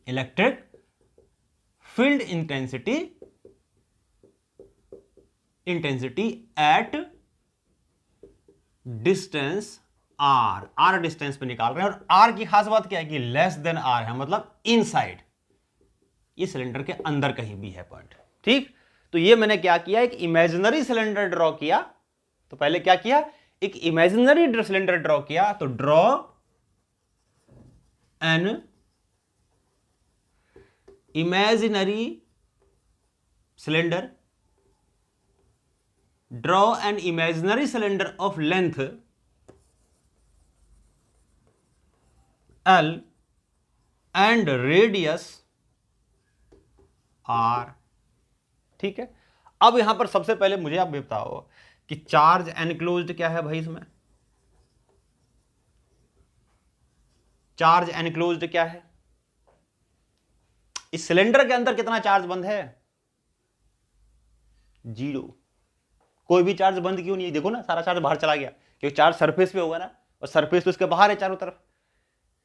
Electric field intensity at distance r. R distance पे निकाल रहे हैं, और आर की खास बात क्या है कि लेस देन आर है, मतलब इनसाइड, ये सिलेंडर के अंदर कहीं भी है पॉइंट, ठीक। तो ये मैंने क्या किया, एक इमेजिनरी सिलेंडर ड्रॉ किया। तो पहले क्या किया, एक इमेजिनरी सिलेंडर ड्रॉ किया। तो draw an imaginary cylinder, draw an imaginary cylinder of length L and radius R, ठीक है। अब यहां पर सबसे पहले मुझे आप बताओ कि चार्ज एनक्लोज्ड क्या है भाई? इसमें चार्ज एनक्लोज्ड क्या है? इस सिलेंडर के अंदर कितना चार्ज बंद है? 0। कोई भी चार्ज बंद क्यों नहीं है? देखो ना, सारा चार्ज बाहर चला गया, क्योंकि चार्ज सरफेस पे होगा ना, और सरफेस तो इसके बाहर है चारों तरफ।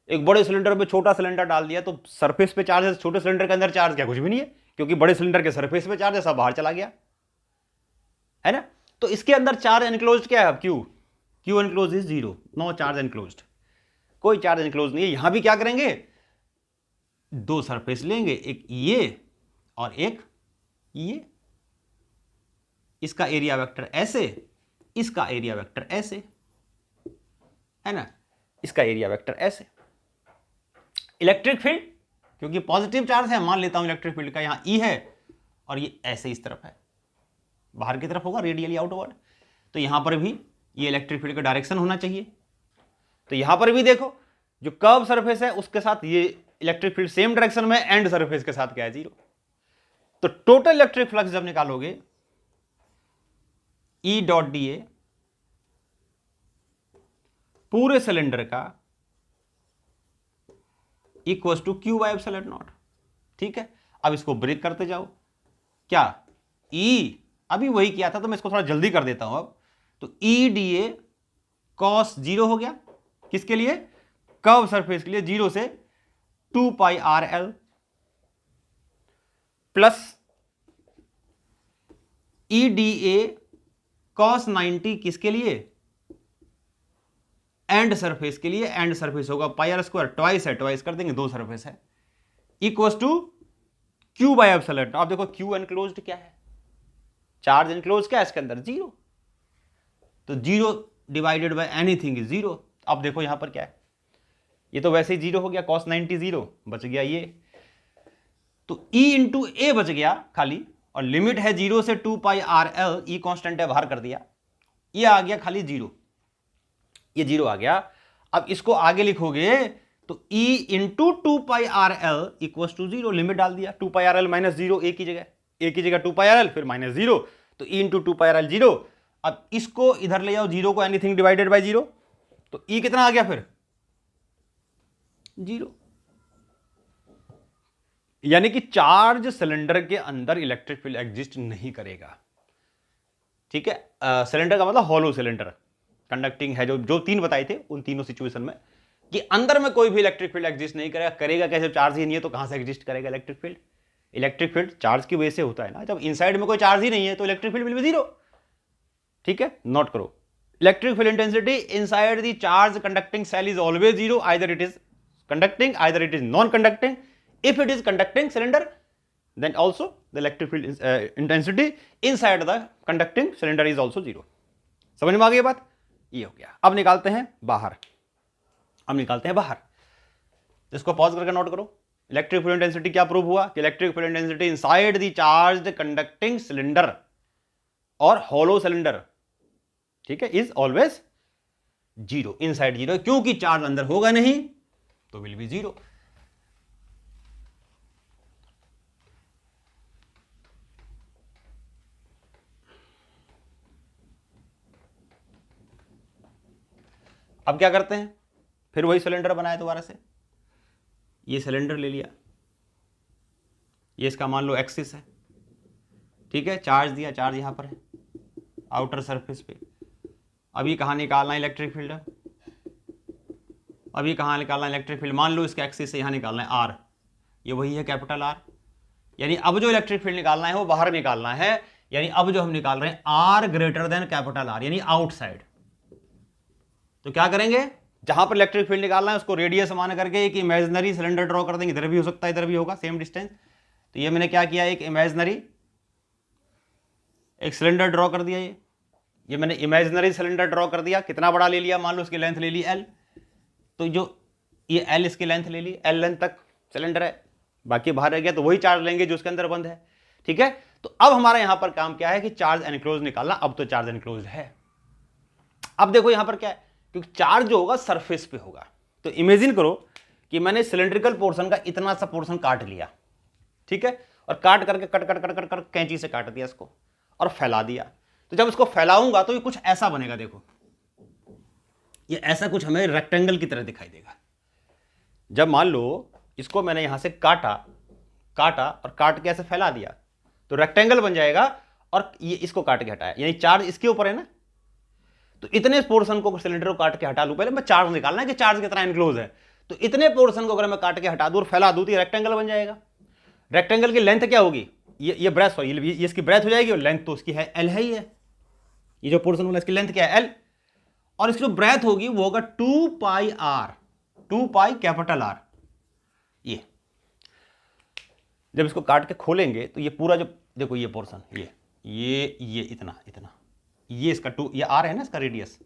एक बड़े सिलेंडर पे छोटा सिलेंडर डाल दिया तो सरफेस पे चार्ज है, छोटे सिलेंडर के अंदर चार्ज क्या? कुछ भी नहीं है, क्योंकि बड़े सिलेंडर के सरफेस पे चार्ज है, सब बाहर चला गया है ना। तो इसके अंदर चार्ज एनक्लोज्ड क्या है? अब Q enclose is 0, no charge enclosed, कोई चार्ज एनक्लोज नहीं है। यहां भी क्या करेंगे, दो सरफेस लेंगे, एक ये और एक ये। इसका एरिया वेक्टर ऐसे, इसका एरिया वेक्टर ऐसे, है ना, इसका एरिया वेक्टर ऐसे। इलेक्ट्रिक फील्ड, क्योंकि पॉजिटिव चार्ज है, मान लेता हूं इलेक्ट्रिक फील्ड का यहां ई है, और ये ऐसे इस तरफ है, बाहर की तरफ होगा, रेडियली आउटवर्ड। तो यहां पर भी ये इलेक्ट्रिक फील्ड का डायरेक्शन होना चाहिए। तो यहां पर भी देखो, जो कर्व सरफेस है उसके साथ ये इलेक्ट्रिक फील्ड सेम डायरेक्शन में, एंड सरफेस के साथ क्या है? 0। तो टोटल इलेक्ट्रिक फ्लक्स जब निकालोगे, ई डॉट डी ए पूरे सिलेंडर का equal to Q by epsilon naught. ठीक है, अब इसको ब्रेक करते जाओ। क्या ई, अभी वही किया था तो मैं इसको थोड़ा जल्दी कर देता हूं अब। तो ई डी ए कॉस 0 हो गया, किसके लिए? कर्व सरफेस के लिए, 0 से 2 pi are L, plus E D A cos 90 किसके लिए? एंड सरफेस के लिए। एंड सरफेस होगा पाई आर स्क्वायर, ट्वाइस है, ट्वाइस कर देंगे, 2 सरफेस है, equal to Q by epsilon. अब देखो क्यू एनक्लोज्ड क्या है? चार्ज एनक्लोज क्या है इसके अंदर? 0। तो 0 डिवाइडेड बाय एनीथिंग इज 0। अब देखो यहां पर क्या है, ये तो वैसे ही 0 हो गया, cos 90 0, बच गया ये। तो E इंटू ए बच गया खाली, और लिमिट है 0 से 2 पाई आर एल, ई कॉन्स्टेंट है, बाहर कर दिया, ये आ गया खाली 0, ये 0 आ गया। अब इसको आगे लिखोगे तो E into 2 pi R L equal to 0, limit डाल दिया, 2 pi are l minus 0, A की जगह 2 पाई आर एल, फिर माइनस 0, तो E into 2 pi are l 0। अब इसको इधर ले जाओ, 0 को, एनीथिंग डिवाइडेड बाई 0, तो E कितना आ गया फिर? 0। यानी कि चार्ज सिलेंडर के अंदर इलेक्ट्रिक फील्ड एग्जिस्ट नहीं करेगा। ठीक है, सिलेंडर का मतलब हॉलो सिलेंडर, कंडक्टिंग है, जो 3 बताए थे उन तीनों सिचुएशन में, कि अंदर में कोई भी इलेक्ट्रिक फील्ड एग्जिस्ट नहीं करेगा। करेगा कैसे? चार्ज ही नहीं है तो कहां से एग्जिस्ट करेगा electric field? Electric field charge की वजह से होता है ना। जब इनसाइड में कोई चार्ज ही नहीं है तो इलेक्ट्रिक फील्ड विल बी 0। ठीक है, नोट करो, electric field intensity inside the charge conducting shell is always 0, either it is conducting, either it is non-conducting. If it is conducting cylinder, then also the electric field intensity inside the conducting cylinder is also 0. समझ में आ गई बात? ये हो गया। अब निकालते हैं बाहर, इसको पॉज करके नोट करो। इलेक्ट्रिक फील्ड इंटेंसिटी क्या प्रूव हुआ? कि electric field intensity inside the charged conducting cylinder और हॉलो सिलेंडर, ठीक है, इज ऑलवेज 0, इनसाइड 0, क्योंकि चार्ज अंदर होगा नहीं तो विल बी 0। अब क्या करते हैं? फिर वही सिलेंडर बनाया दोबारा से, ये सिलेंडर ले लिया, ये इसका मान लो एक्सिस है, ठीक है, चार्ज दिया, चार्ज यहां पर है आउटर सरफेस पे। अभी कहां निकालना है इलेक्ट्रिक फील्ड? अभी कहाँ निकालना है इलेक्ट्रिक फील्ड? मान लो इसके एक्सिस से यहाँ निकालना है आर, ये वही है कैपिटल आर। यानी अब जो इलेक्ट्रिक फील्ड निकालना है वो बाहर निकालना है। यानी अब जो हम निकाल रहे हैं R greater than capital R, यानी आउटसाइड। तो क्या करेंगे? जहां पर इलेक्ट्रिक फील्ड निकालना है उसको रेडियस मान करके एक इमेजिनरी सिलेंडर ड्रॉ कर देंगे। इधर भी हो सकता है, इधर भी होगा, सेम डिस्टेंस। तो ये मैंने क्या किया, एक इमेजिनरी एक सिलेंडर ड्रॉ कर दिया। ये मैंने इमेजिनरी सिलेंडर ड्रॉ कर दिया। कितना बड़ा ले लिया? मान लो उसकी लेंथ ले ली एल, तो जो ये एल इसकी लेंथ ले ली, एल लेंथ तक सिलेंडर है, बाकी बाहर रह गया तो वही चार्ज लेंगे जो उसके अंदर बंद है। ठीक है, तो अब हमारा यहां पर काम क्या है कि चार्ज एनक्लोज निकालना। अब तो चार्ज एनक्लोज है। अब देखो यहां पर क्या है, क्योंकि चार्ज जो होगा सरफेस पे होगा। तो इमेजिन करो कि मैंने सिलेंड्रिकल पोर्शन का इतना सा पोर्शन काट लिया, ठीक है, और काट करके cut cut cut cut cut कैंची से काट दिया इसको और फैला दिया। तो जब इसको फैलाऊंगा तो ये कुछ ऐसा बनेगा। देखो ये ऐसा कुछ हमें रेक्टेंगल की तरह दिखाई देगा। जब मान लो इसको मैंने यहां से काटा और काट के ऐसे फैला दिया तो रेक्टेंगल बन जाएगा, और ये इसको काट के हटाया, यानी चार्ज इसके ऊपर है ना। तो इतने पोर्शन को सिलेंडर को काट के हटा लूं, पहले मैं चार्ज निकालना है कि चार्ज कितना एनक्लोज है। तो इतने पोर्शन को अगर मैं काट के हटा दूं और फैला दूं तो रेक्टेंगल बन जाएगा। रेक्टेंगल की लेंथ क्या होगी? ये ब्रेथ, ये इसकी ब्रेथ हो जाएगी, और लेंथ तो उसकी है एल है ही है। ये जो पोर्शन होगा इसकी लेंथ क्या है? एल, और इसकी जो ब्रेथ होगी वो होगा 2 pi are, 2 pi capital R. ये जब इसको काट के खोलेंगे तो ये पूरा जो देखो ये पोर्शन, ये इतना ये इसका 2, ये आर है ना इसका रेडियस,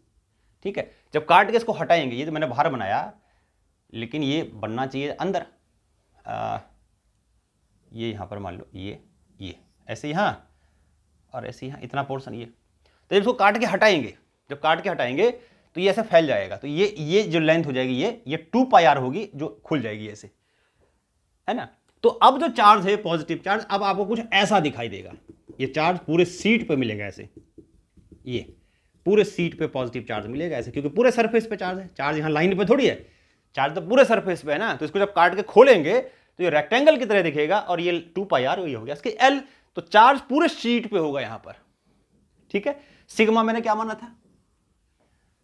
ठीक है। जब काट के इसको हटाएंगे, ये तो मैंने बाहर बनाया, लेकिन ये बनना चाहिए अंदर। ये यहां पर मान लो ये ऐसे यहां और ऐसे यहां, इतना पोर्शन ये। तो जब इसको काट के हटाएंगे, जब काट के हटाएंगे तो ये ऐसे फैल जाएगा। तो ये जो लेंथ हो जाएगी ये 2 पाई आर होगी, जो खुल जाएगी ऐसे, है ना। तो अब जो चार्ज है पॉजिटिव चार्ज, अब आपको कुछ ऐसा दिखाई देगा। ये चार्ज पूरे सीट पे मिलेगा ऐसे, ये पूरे सीट पे पॉजिटिव चार्ज मिलेगा ऐसे, क्योंकि पूरे सरफेस पे चार्ज है, चार्ज यहाँ लाइन पे थोड़ी है, चार्ज तो पूरे सरफेस पे है ना। तो इसको जब काट के खोलेंगे तो ये रेक्टेंगल की तरह दिखेगा और ये 2πr ये हो गया इसके L, तो चार्ज पूरे शीट पे होगा यहां पर, ठीक है। सिग्मा मैंने क्या माना था,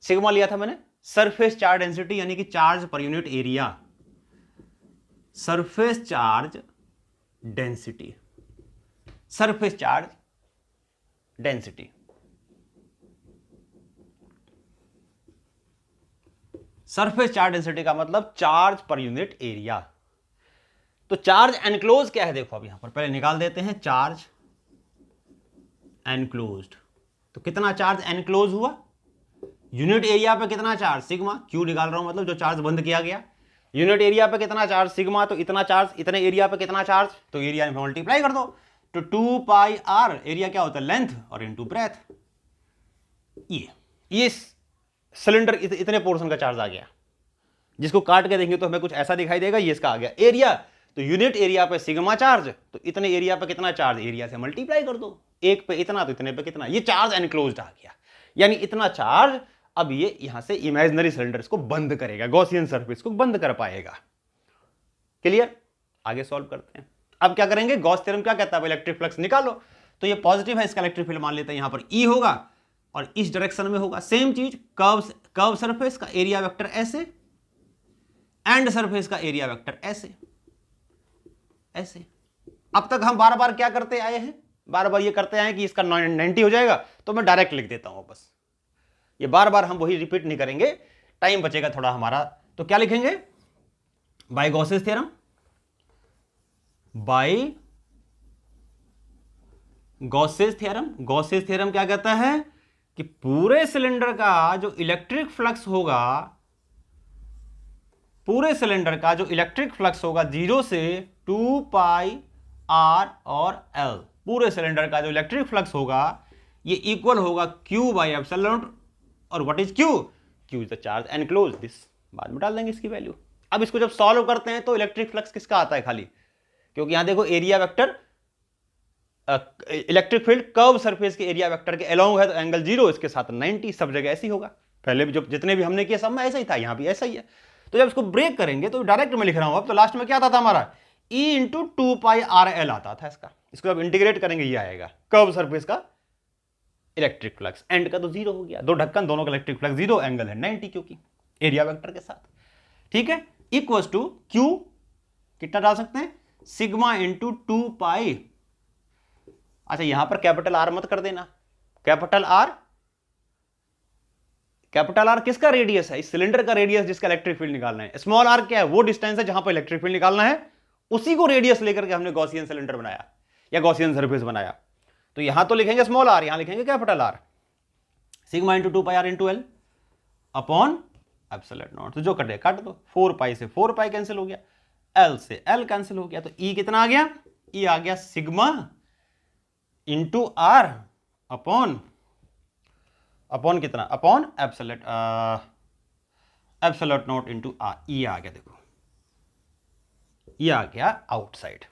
सिग्मा लिया था मैंने सरफेस चार्ज डेंसिटी, यानी कि charge per unit area, surface charge density, surface charge density, surface charge density का मतलब चार्ज पर यूनिट एरिया। तो चार्ज एनक्लोज क्या है देखो, अब यहां पर पहले निकाल देते हैं चार्ज एनक्लोज्ड। तो कितना चार्ज एनक्लोज हुआ, यूनिट एरिया पे कितना चार्ज सिग्मा, क्यू निकाल रहा हूं मतलब जो चार्ज बंद किया गया, यूनिट एरिया पे कितना चार्ज सिग्मा, तो इतना चार्ज, इतने एरिया पे कितना चार्ज, तो एरिया में मल्टीप्लाई कर दो, तो 2πr, एरिया क्या होता है लेंथ और इनटू ब्रेथ। ये सिलेंडर इतने पोर्शन का चार्ज आ गया, जिसको काट के देंगे तो हमें कुछ ऐसा दिखाई देगा, ये इसका आ गया एरिया। तो यूनिट एरिया पे सिग्मा चार्ज, तो इतने एरिया पे कितना चार्ज, एरिया से मल्टीप्लाई कर दो, एक पे इतना तो इतने पे कितना, ये चार्ज एनक्लोज्ड आ गया, यानी इतना चार्ज। अब ये यहां से इमेजिनरी सिलेंडर्स को बंद करेगा, गॉसियन सरफेस को बंद कर पाएगा। क्लियर, आगे सॉल्व करते हैं। अब क्या करेंगे, गॉस थ्योरम क्या कहता है, इलेक्ट्रिक फ्लक्स निकालो। तो ये पॉजिटिव है, इसका इलेक्ट्रिक फील्ड मान लेते हैं, यहां पर ई होगा और इस डायरेक्शन में होगा। सेम चीज कर्व सरफेस का एरिया वेक्टर ऐसे, एंड सरफेस का एरिया वेक्टर ऐसे ऐसे। अब तक हम बार बार क्या करते आए हैं, बार बार ये करते आए हैं कि इसका 90 हो जाएगा, तो मैं डायरेक्ट लिख देता हूं बस, ये बार बार हम वही रिपीट नहीं करेंगे, टाइम बचेगा थोड़ा हमारा। तो क्या लिखेंगे, by Gauss's theorem, by Gauss's theorem. Gauss's theorem क्या कहता है कि पूरे सिलेंडर का जो इलेक्ट्रिक फ्लक्स होगा, पूरे सिलेंडर का जो इलेक्ट्रिक फ्लक्स होगा 0 से 2πr और L, पूरे सिलेंडर का जो इलेक्ट्रिक फ्लक्स होगा ये इक्वल होगा Q बाई एप्सिलॉन। और what is Q, Q is the charge enclose, this बाद में डाल देंगे इसकी वैल्यू। अब इसको जब सॉल्व करते हैं तो इलेक्ट्रिक फ्लक्स किसका आता है खाली, क्योंकि यहां देखो area vector, electric field curve surface के एरिया वेक्टर के अलोंग है, तो एंगल 0 इसके साथ 90, सब जगह ऐसे ही होगा। पहले भी जो जितने भी हमने किए सब में ऐसा ही था, यहां भी ऐसा ही है। तो जब इसको ब्रेक करेंगे तो डायरेक्ट में लिख रहा हूं अब, तो लास्ट में क्या आता था हमारा, E इंटू 2πrl आता था इसका। इसको जब इंटीग्रेट करेंगे ये आएगा कर्व सरफेस का इलेक्ट्रिक फ्लक्स, एंड का तो 0 हो गया, दो ढक्कन दोनों का इलेक्ट्रिक फ्लक्स 0, एंगल है 90 क्योंकि एरिया वेक्टर के साथ, ठीक है। इक्वल्स टू Q कितना डाल सकते हैं, सिग्मा इंटू 2π। अच्छा यहां पर कैपिटल R मत कर देना, कैपिटल R किसका रेडियस है, इस सिलेंडर का रेडियस जिसका इलेक्ट्रिक फील्ड निकालना है। स्मॉल r क्या है, वो डिस्टेंस है जहां पर इलेक्ट्रिक फील्ड निकालना है, उसी को रेडियस लेकर के हमने गॉसियन सिलेंडर बनाया या गॉसियन सरफेस बनाया। तो यहां तो लिखेंगे स्मॉल r, यहां लिखेंगे capital R, sigma into 2πr into L upon epsilon not. तो जो कटे काट दो, 4π से 4π कैंसिल हो गया, L से L कैंसिल हो गया, तो E कितना आ गया, E आ गया सिग्मा इंटू R अपॉन कितना, upon epsilon not into R। E आ गया, देखो ये आ गया आउटसाइड,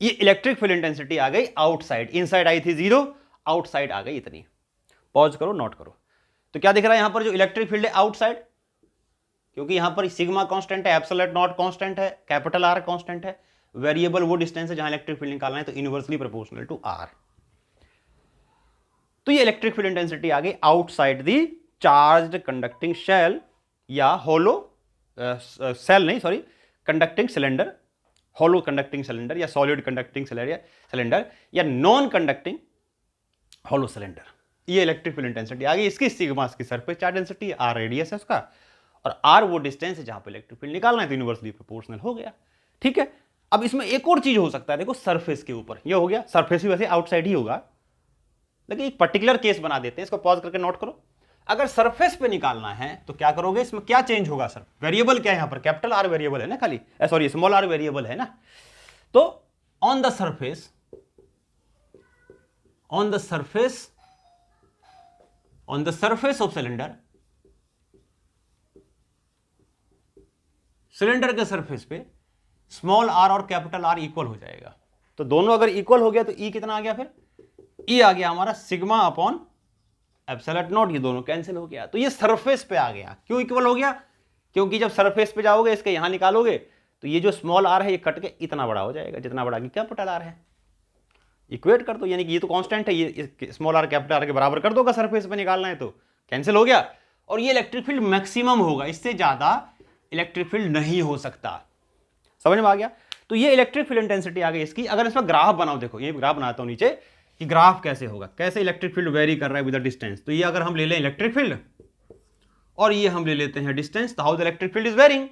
ये इलेक्ट्रिक फील्ड इंटेंसिटी आ गई आउटसाइड, इनसाइड आई थी 0, आउटसाइड आ गई इतनी। पॉज करो, नोट करो। तो क्या दिख रहा है यहां पर, जो इलेक्ट्रिक फील्ड है आउटसाइड, क्योंकि यहां पर सिग्मा कांस्टेंट है, एप्सिलॉन नॉट कांस्टेंट है, कैपिटल R कांस्टेंट है, वेरिएबल वो डिस्टेंस है जहां इलेक्ट्रिक फील्ड निकालना है, तो इनवर्सली प्रोपोर्शनल टू R। तो ये इलेक्ट्रिक फील्ड इंटेंसिटी आ गई outside the charged conducting shell या होलो सेल नहीं sorry conducting cylinder, hollow conducting cylinder या सॉलिड कंडक्टिंग सिलेंडर या नॉन कंडक्टिंग होलो सिलेंडर। ये इलेक्ट्रिक फील्ड इंटेंसिटी आ गई, इसकी सिग्मा इसकी surface charge density, R radius है उसका, और R वो डिस्टेंस है जहां पे इलेक्ट्रिक फील्ड निकालना है, तो यूनिवर्सली प्रोपोर्शनल हो गया, ठीक है। अब इसमें एक और चीज हो सकता है, देखो सरफेस के ऊपर ये हो गया, सरफेस भी वैसे आउटसाइड ही होगा, लेकिन एक पर्टिकुलर केस बना देते हैं, इसको पॉज करके नोट करो। अगर सरफेस पे निकालना है तो क्या करोगे, इसमें क्या चेंज होगा सर, वेरिएबल क्या है यहां पर, कैपिटल R वेरिएबल है ना खाली, सॉरी स्मॉल r वेरिएबल है ना। तो on the surface of cylinder के सरफेस पे स्मॉल r और कैपिटल R इक्वल हो जाएगा। तो दोनों अगर इक्वल हो गया तो E कितना आ गया, फिर E आ गया हमारा सिग्मा अपॉन एप्सिलॉन नॉट, ये दोनों कैंसिल हो गया। तो ये सरफेस पे आ गया। क्यों इक्वल हो गया? क्योंकि जब सरफेस पे जाओगे इसके यहां निकालोगे तो ये जो स्मॉल आर है ये कट के इतना बड़ा हो जाएगा, जितना बड़ा कि कैपिटल आर है। इक्वेट कर दो, यानी कि ये तो कांस्टेंट है, ये स्मॉल आर कैपिटल आर के बराबर कर दोगा सरफेस पे निकालना है तो कैंसिल हो गया। और ये इलेक्ट्रिक फील्ड मैक्सिमम होगा, इससे ज्यादा इलेक्ट्रिक फील्ड नहीं हो सकता। समझ में आ गया? तो ये इलेक्ट्रिक फील्ड इंटेंसिटी आ गई इसकी। अगर इसमें ग्राफ बनाओ, देखो ये ग्राफ बनाता हूं नीचे कि ग्राफ कैसे होगा, कैसे इलेक्ट्रिक फील्ड वेरी कर रहा है विद द डिस्टेंस। तो ये अगर हम ले लें इलेक्ट्रिक फील्ड और ये हम ले लेते हैं डिस्टेंस, तो how the electric field is varying.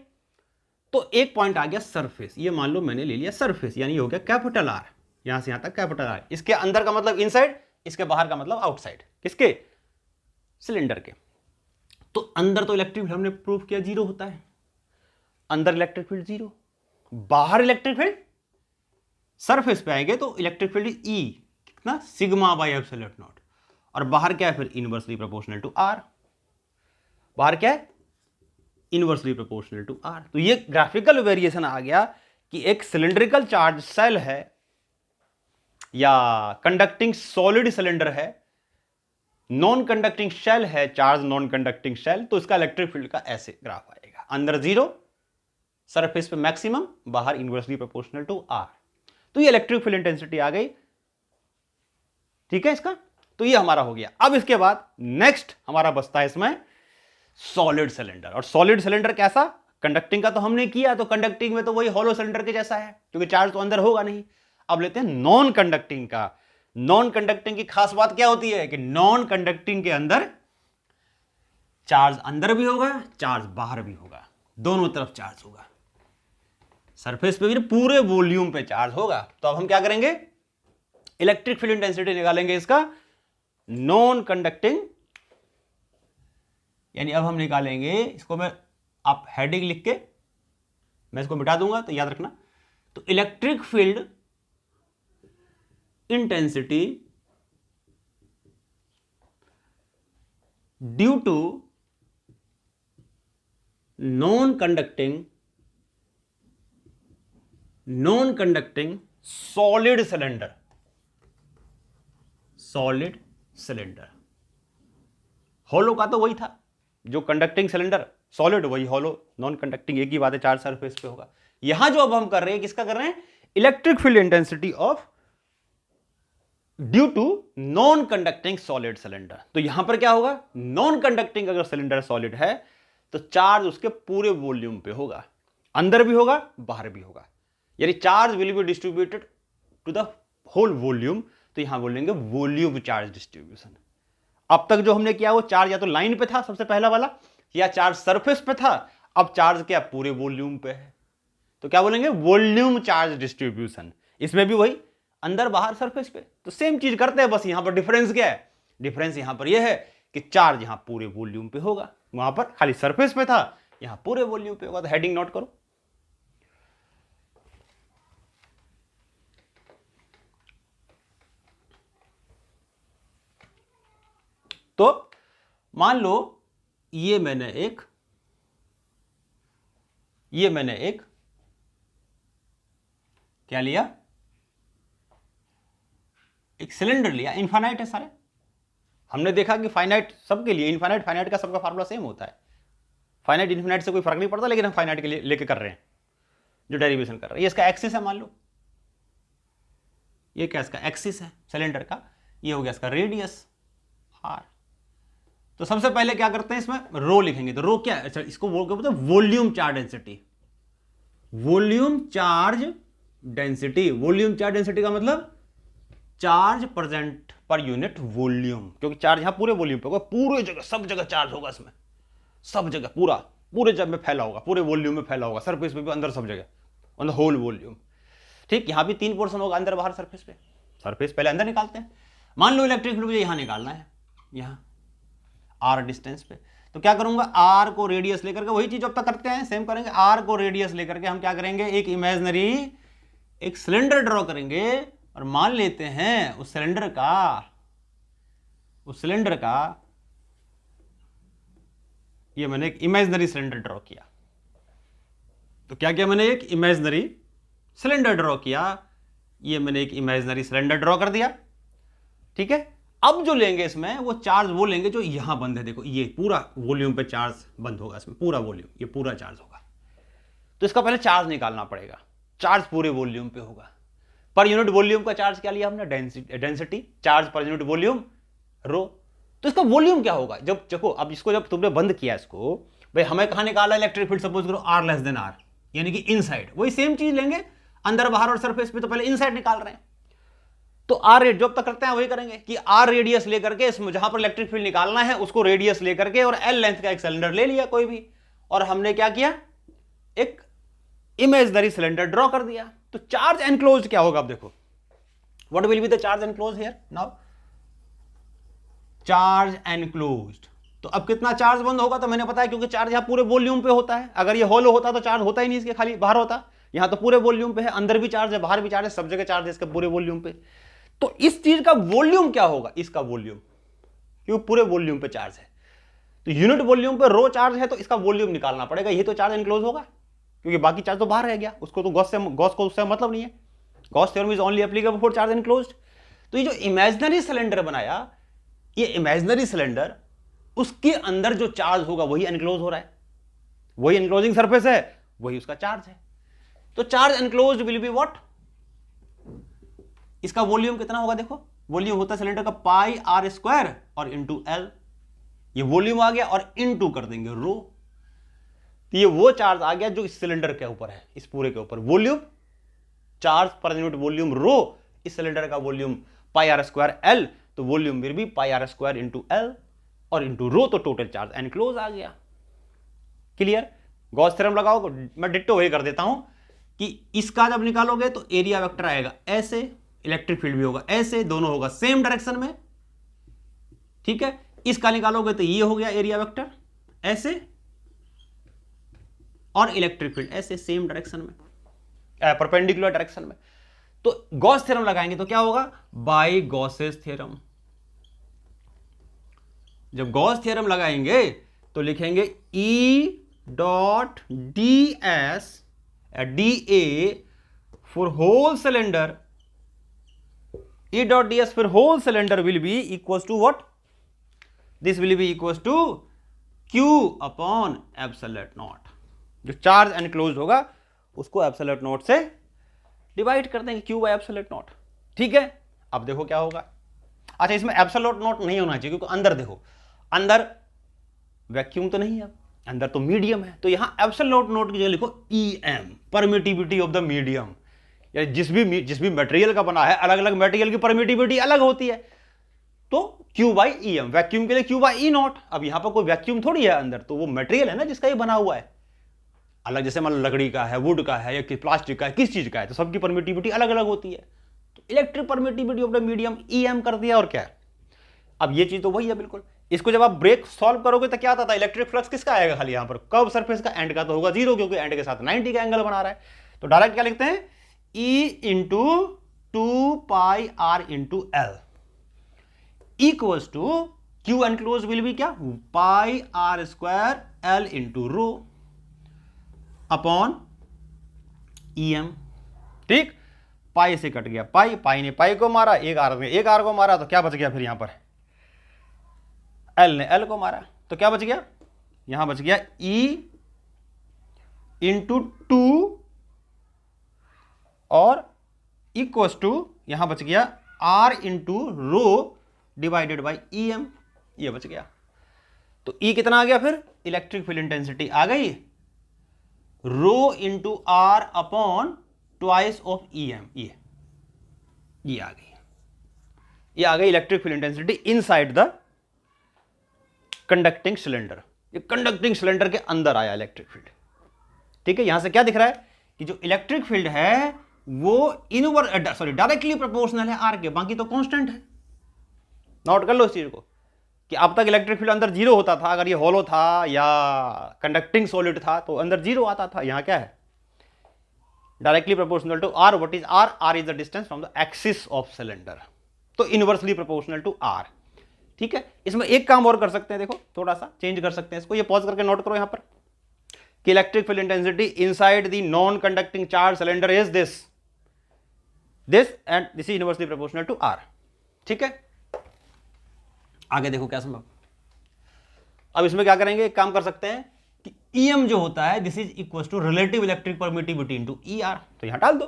तो एक पॉइंट आ गया सरफेस, ये मान लो मैंने ले लिया सरफेस, यानी हो गया कैपिटल आर, यहां से यहां तक कैपिटल आर। इसके अंदर का मतलब इनसाइड, इसके बाहर का मतलब आउटसाइड। किसके? सिलेंडर के। तो अंदर तो इलेक्ट्रिक फील्ड हमने प्रूव किया जीरो होता है, अंदर इलेक्ट्रिक फील्ड जीरो, बाहर इलेक्ट्रिक फील्ड सरफेस पे आएंगे तो इलेक्ट्रिक फील्ड ई कितना, सिग्मा बाय एप्सिलॉन नॉट। और बाहर क्या है फिर? Inversely proportional to R. बाहर क्या है? Inversely proportional to R. तो ये ग्राफिकल वेरिएशन आ गया कि एक सिलिंड्रिकल चार्ज सेल है या कंडक्टिंग सॉलिड सिलेंडर है, नॉन कंडक्टिंग शेल है, चार्ज नॉन कंडक्टिंग शेल, तो इसका इलेक्ट्रिक फील्ड का ऐसे ग्राफ आएगा, अंदर जीरो, सरफेस पे मैक्सिमम, बाहर इनवर्सली प्रोपोर्शनल टू आर। तो ये इलेक्ट्रिक फील्ड इंटेंसिटी आ गई। ठीक है इसका, तो ये हमारा हो गया। अब इसके बाद नेक्स्ट हमारा बचता है इसमें सॉलिड सिलेंडर। और सॉलिड सिलेंडर कैसा? कंडक्टिंग का तो हमने किया, तो कंडक्टिंग में तो वही हॉलो सिलेंडर के जैसा है, क्योंकि चार्ज तो अंदर होगा नहीं। अब लेते हैं नॉन कंडक्टिंग का। नॉन कंडक्टिंग की खास बात क्या होती है कि नॉन कंडक्टिंग के अंदर चार्ज अंदर भी होगा, चार्ज बाहर भी होगा, दोनों तरफ चार्ज होगा, सरफेस पे भी पूरे वॉल्यूम पे चार्ज होगा। तो अब हम क्या करेंगे? इलेक्ट्रिक फील्ड इंटेंसिटी निकालेंगे इसका नॉन कंडक्टिंग, यानी अब हम निकालेंगे इसको, मैं आप हेडिंग लिख के मैं इसको मिटा दूंगा तो याद रखना। तो electric field intensity due to non conducting solid cylinder, solid cylinder. Hollow का तो वही था, जो कंडक्टिंग सिलेंडर सॉलिड वही हॉलो, नॉन कंडक्टिंग एक ही बात है, चार्ज सरफेस पे होगा। यहां जो अब हम कर रहे हैं किसका कर रहे हैं? Electric field intensity of due to non conducting solid cylinder. तो यहां पर क्या होगा? नॉन कंडक्टिंग अगर सिलेंडर सॉलिड है तो चार्ज उसके पूरे वॉल्यूम पे होगा, अंदर भी होगा बाहर भी होगा, यानी charge will be distributed to the whole volume. तो यहां बोलेंगे वॉल्यूम चार्ज डिस्ट्रीब्यूशन। अब तक जो हमने किया वो चार्ज या तो लाइन पे था सबसे पहला वाला, या चार्ज सरफेस पे था, अब चार्ज क्या पूरे वॉल्यूम पे है, तो क्या बोलेंगे? Volume charge distribution. इसमें भी वही अंदर बाहर सरफेस पे, तो सेम चीज करते हैं, बस यहां पर डिफरेंस क्या है? डिफरेंस यहां पर यह है कि चार्ज यहां पूरे वॉल्यूम पे होगा, वहां पर खाली सरफेस पे था, यहां पूरे वॉल्यूम पे होगा। तो हेडिंग नोट करो। तो मान लो ये मैंने एक क्या लिया? एक सिलेंडर लिया, इनफाइनाइट है सारे। हमने देखा कि फाइनाइट सबके लिए, इनफाइनाइट फाइनाइट का सबका फार्मूला सेम होता है, फाइनाइट इनफाइनाइट से कोई फर्क नहीं पड़ता, लेकिन हम फाइनाइट के लिए लेके कर रहे हैं जो डेरिवेशन कर रहे हैं। ये इसका एक्सिस है, मान लो ये क्या इसका एक्सिस है सिलेंडर का, ये हो गया इसका रेडियस आर। तो सबसे पहले क्या करते हैं, इसमें रो लिखेंगे। तो रो क्या है? अच्छा, इसको बोलते हैं volume charge density. Volume charge density, volume charge density का मतलब चार्ज प्रेजेंट पर यूनिट वॉल्यूम, क्योंकि चार्ज यहां पूरे वॉल्यूम पे होगा, पूरे जगह सब जगह चार्ज होगा इसमें, सब जगह पूरे जब में फैला होगा, पूरे वॉल्यूम में फैला होगा, सरफेस पे भी, अंदर सब जगह, ऑन द होल वॉल्यूम। ठीक, यहां भी 3 पोर्शन होगा, अंदर बाहर सरफेस पे। सरफेस पहले अंदर निकालते हैं। मान लो इलेक्ट्रिक फील्ड मुझे यहां निकालना है, यहां आर डिस्टेंस पे, तो क्या करूंगा? आर को रेडियस लेकर के, वही चीज अब तक करते हैं सेम करेंगे। आर को रेडियस लेकर के हम क्या करेंगे? एक इमेजिनरी एक सिलेंडर ड्रॉ करेंगे और मान लेते हैं उस सिलेंडर का ये मैंने एक इमेजिनरी सिलेंडर ड्रॉ किया। तो क्या किया मैंने? एक इमेजिनरी सिलेंडर ड्रॉ किया, ये मैंने एक इमेजिनरी सिलेंडर ड्रॉ कर दिया। ठीक है, अब जो लेंगे इसमें वो चार्ज वो लेंगे जो यहां बंद है। देखो ये पूरा वॉल्यूम पे चार्ज बंद होगा, इसमें पूरा वॉल्यूम, ये पूरा चार्ज होगा। तो इसका पहले चार्ज निकालना पड़ेगा। चार्ज पूरे वॉल्यूम पे होगा। पर यूनिट वॉल्यूम का चार्ज क्या लिया हमने? Density, charge per unit volume rho. तो इसका वॉल्यूम क्या होगा? जब देखो, अब इसको जब तुमने बंद किया इसको, भाई हमें कहां निकाला इलेक्ट्रिक फील्ड? सपोज करो R लेस देन R, यानी कि इनसाइड। वही सेम चीज लेंगे अंदर बाहर और सरफेस पे, तो पहले इनसाइड निकाल रहे हैं। तो R रेड जो अब तक करते हैं वही करेंगे कि R रेडियस लेकर के इसमें जहां पर इलेक्ट्रिक फील्ड निकालना है उसको रेडियस लेकर के और L लेंथ का एक सिलेंडर ले लिया कोई भी, और हमने क्या किया? एक इमेजिनरी सिलेंडर ड्रॉ कर दिया। तो चार्ज एनक्लोज्ड क्या होगा? अब देखो, what will be the charge enclosed here now? Charge enclosed. तो अब कितना चार्ज बंद होगा? तो मैंने बताया क्योंकि चार्ज यहां पूरे वॉल्यूम पे होता है। अगर ये हॉलो होता तो चार्ज होता ही नहीं, इसके खाली बाहर होता। यहां तो पूरे वॉल्यूम पे है, अंदर भी चार्ज है बाहर भी चार्ज है, सब जगह चार्ज है इसके पूरे वॉल्यूम पे। तो इस चीज का वॉल्यूम क्या होगा? इसका वॉल्यूम, क्योंकि पूरे वॉल्यूम पे चार्ज है। तो यूनिट वॉल्यूम पे रो चार्ज है, तो इसका वॉल्यूम निकालना पड़ेगा। ये तो चार्ज एनक्लोज होगा, क्योंकि बाकी चार्ज तो बाहर रह गया। उसको तो गॉस को उससे मतलब नहीं है। Gauss theorem is only applicable for charge enclosed. तो ये जो इमेजिनरी सिलेंडर बनाया, ये इमेजिनरी सिलेंडर, उसके अंदर जो चार्ज होगा वही एनक्लोज हो रहा है, वही एनक्लोजिंग सरफेस है, वही उसका चार्ज है। तो charge enclosed will be what? इसका वॉल्यूम कितना होगा? देखो, वॉल्यूम होता है सिलेंडर का पाई R स्क्वायर और इंटू L। ये वॉल्यूम आ गया और इंटू कर देंगे रो। तो ये वो चार्ज आ गया जो इस सिलेंडर के ऊपर है, इस पूरे के ऊपर। Volume, charge per unit volume rho, इस सिलेंडर का volume pi R square L, तो volume will be pi R square into L और इंटू रो, तो टोटल चार्ज एनक्लोज आ गया। क्लियर? गॉस थ्योरम लगाओ, मैं डिट्टो वही कर देता हूं कि इसका जब निकालोगे तो एरिया वेक्टर आएगा ऐसे, इलेक्ट्रिक फील्ड भी होगा ऐसे, दोनों होगा सेम डायरेक्शन में। ठीक है, इसका निकालोगे तो ये हो गया एरिया वेक्टर ऐसे, और इलेक्ट्रिक फील्ड ऐसे सेम डायरेक्शन में, परपेंडिकुलर डायरेक्शन में। तो गॉस थ्योरम लगाएंगे तो क्या होगा? By Gauss's theorem. जब गॉस थ्योरम लगाएंगे तो लिखेंगे E dot ds dA for whole cylinder, E dot ds for whole cylinder will be equals to what? This will be equals to Q upon absolute not. जो charge enclosed होगा उसको absolute not से divide कर देंगे, Q bye absolute not. ठीक है, अब देखो क्या होगा। अच्छा, इसमें एब्सोल्यूट नॉट नहीं होना चाहिए, क्योंकि अंदर देखो, अंदर वैक्यूम तो नहीं है, अंदर तो मीडियम है। तो यहां एब्सोल्यूट नॉट की जगह लिखो EM, permittivity of the medium. या जिस भी मटेरियल का बना है, अलग अलग मटेरियल की परमिटिविटी अलग होती है। तो Q बाई EM, वैक्यूम के लिए Q बाई E नॉट। अब यहां पर कोई वैक्यूम थोड़ी है अंदर, तो वो मटेरियल है ना जिसका ये बना हुआ है अलग। जैसे मान लो लकड़ी का है, वुड का है, या प्लास्टिक का है, किस चीज का है, तो सबकी परमिटिविटी अलग अलग होती है। तो electric permittivity of the medium EM कर दिया, और क्या है। अब ये चीज तो वही है बिल्कुल। इसको जब आप ब्रेक सॉल्व करोगे तो क्या आता था? इलेक्ट्रिक फ्लक्स किसका आएगा? खाली यहां पर कर्व सरफेस का, एंड का तो होगा जीरो, क्योंकि एंड के साथ 90 का एंगल बना रहा है। तो डायरेक्ट क्या लिखते हैं? E into 2 pi R into L equals to Q enclose will be क्या? Pi R square L into rho upon EM। ठीक, पाई से कट गया पाई, पाई ने पाई को मारा, एक आर को मारा, तो क्या बच गया फिर यहां पर? L ने L को मारा, तो क्या बच गया? यहां बच गया E इंटू 2 और इक्वल्स टू, यहां बच गया R into rho divided by EM, ये बच गया। तो E कितना आ गया फिर? इलेक्ट्रिक फील्ड इंटेंसिटी आ गई rho into R upon twice of EM। ये आ गई, ये आ गई electric field intensity inside the conducting cylinder. ये कंडक्टिंग सिलेंडर के अंदर आया इलेक्ट्रिक फील्ड। ठीक है, यहां से क्या दिख रहा है कि जो इलेक्ट्रिक फील्ड है वो डायरेक्टली प्रोपोर्शनल है R के, बाकी तो कांस्टेंट है। नोट कर लो इस चीज को कि अब तक इलेक्ट्रिक फील्ड अंदर जीरो होता था, अगर ये हॉलो था या कंडक्टिंग सॉलिड था तो अंदर जीरो आता था। यहां क्या है? Directly proportional to R। What is R? R is the distance from the axis of cylinder, तो इनवर्सली प्रोपोर्शनल टू R। ठीक है, इसमें एक काम और कर सकते हैं, देखो थोड़ा सा चेंज कर सकते हैं इसको। ये पॉज करके नोट करो यहां पर कि electric field intensity inside the non conducting charge cylinder is this and this is inversely proportional to R। ठीक है, आगे देखो क्या संभव। अब इसमें क्या करेंगे, एक काम कर सकते हैं कि ईएम जो होता है this is equal to relative electric permittivity into ER, तो यहां डाल दो।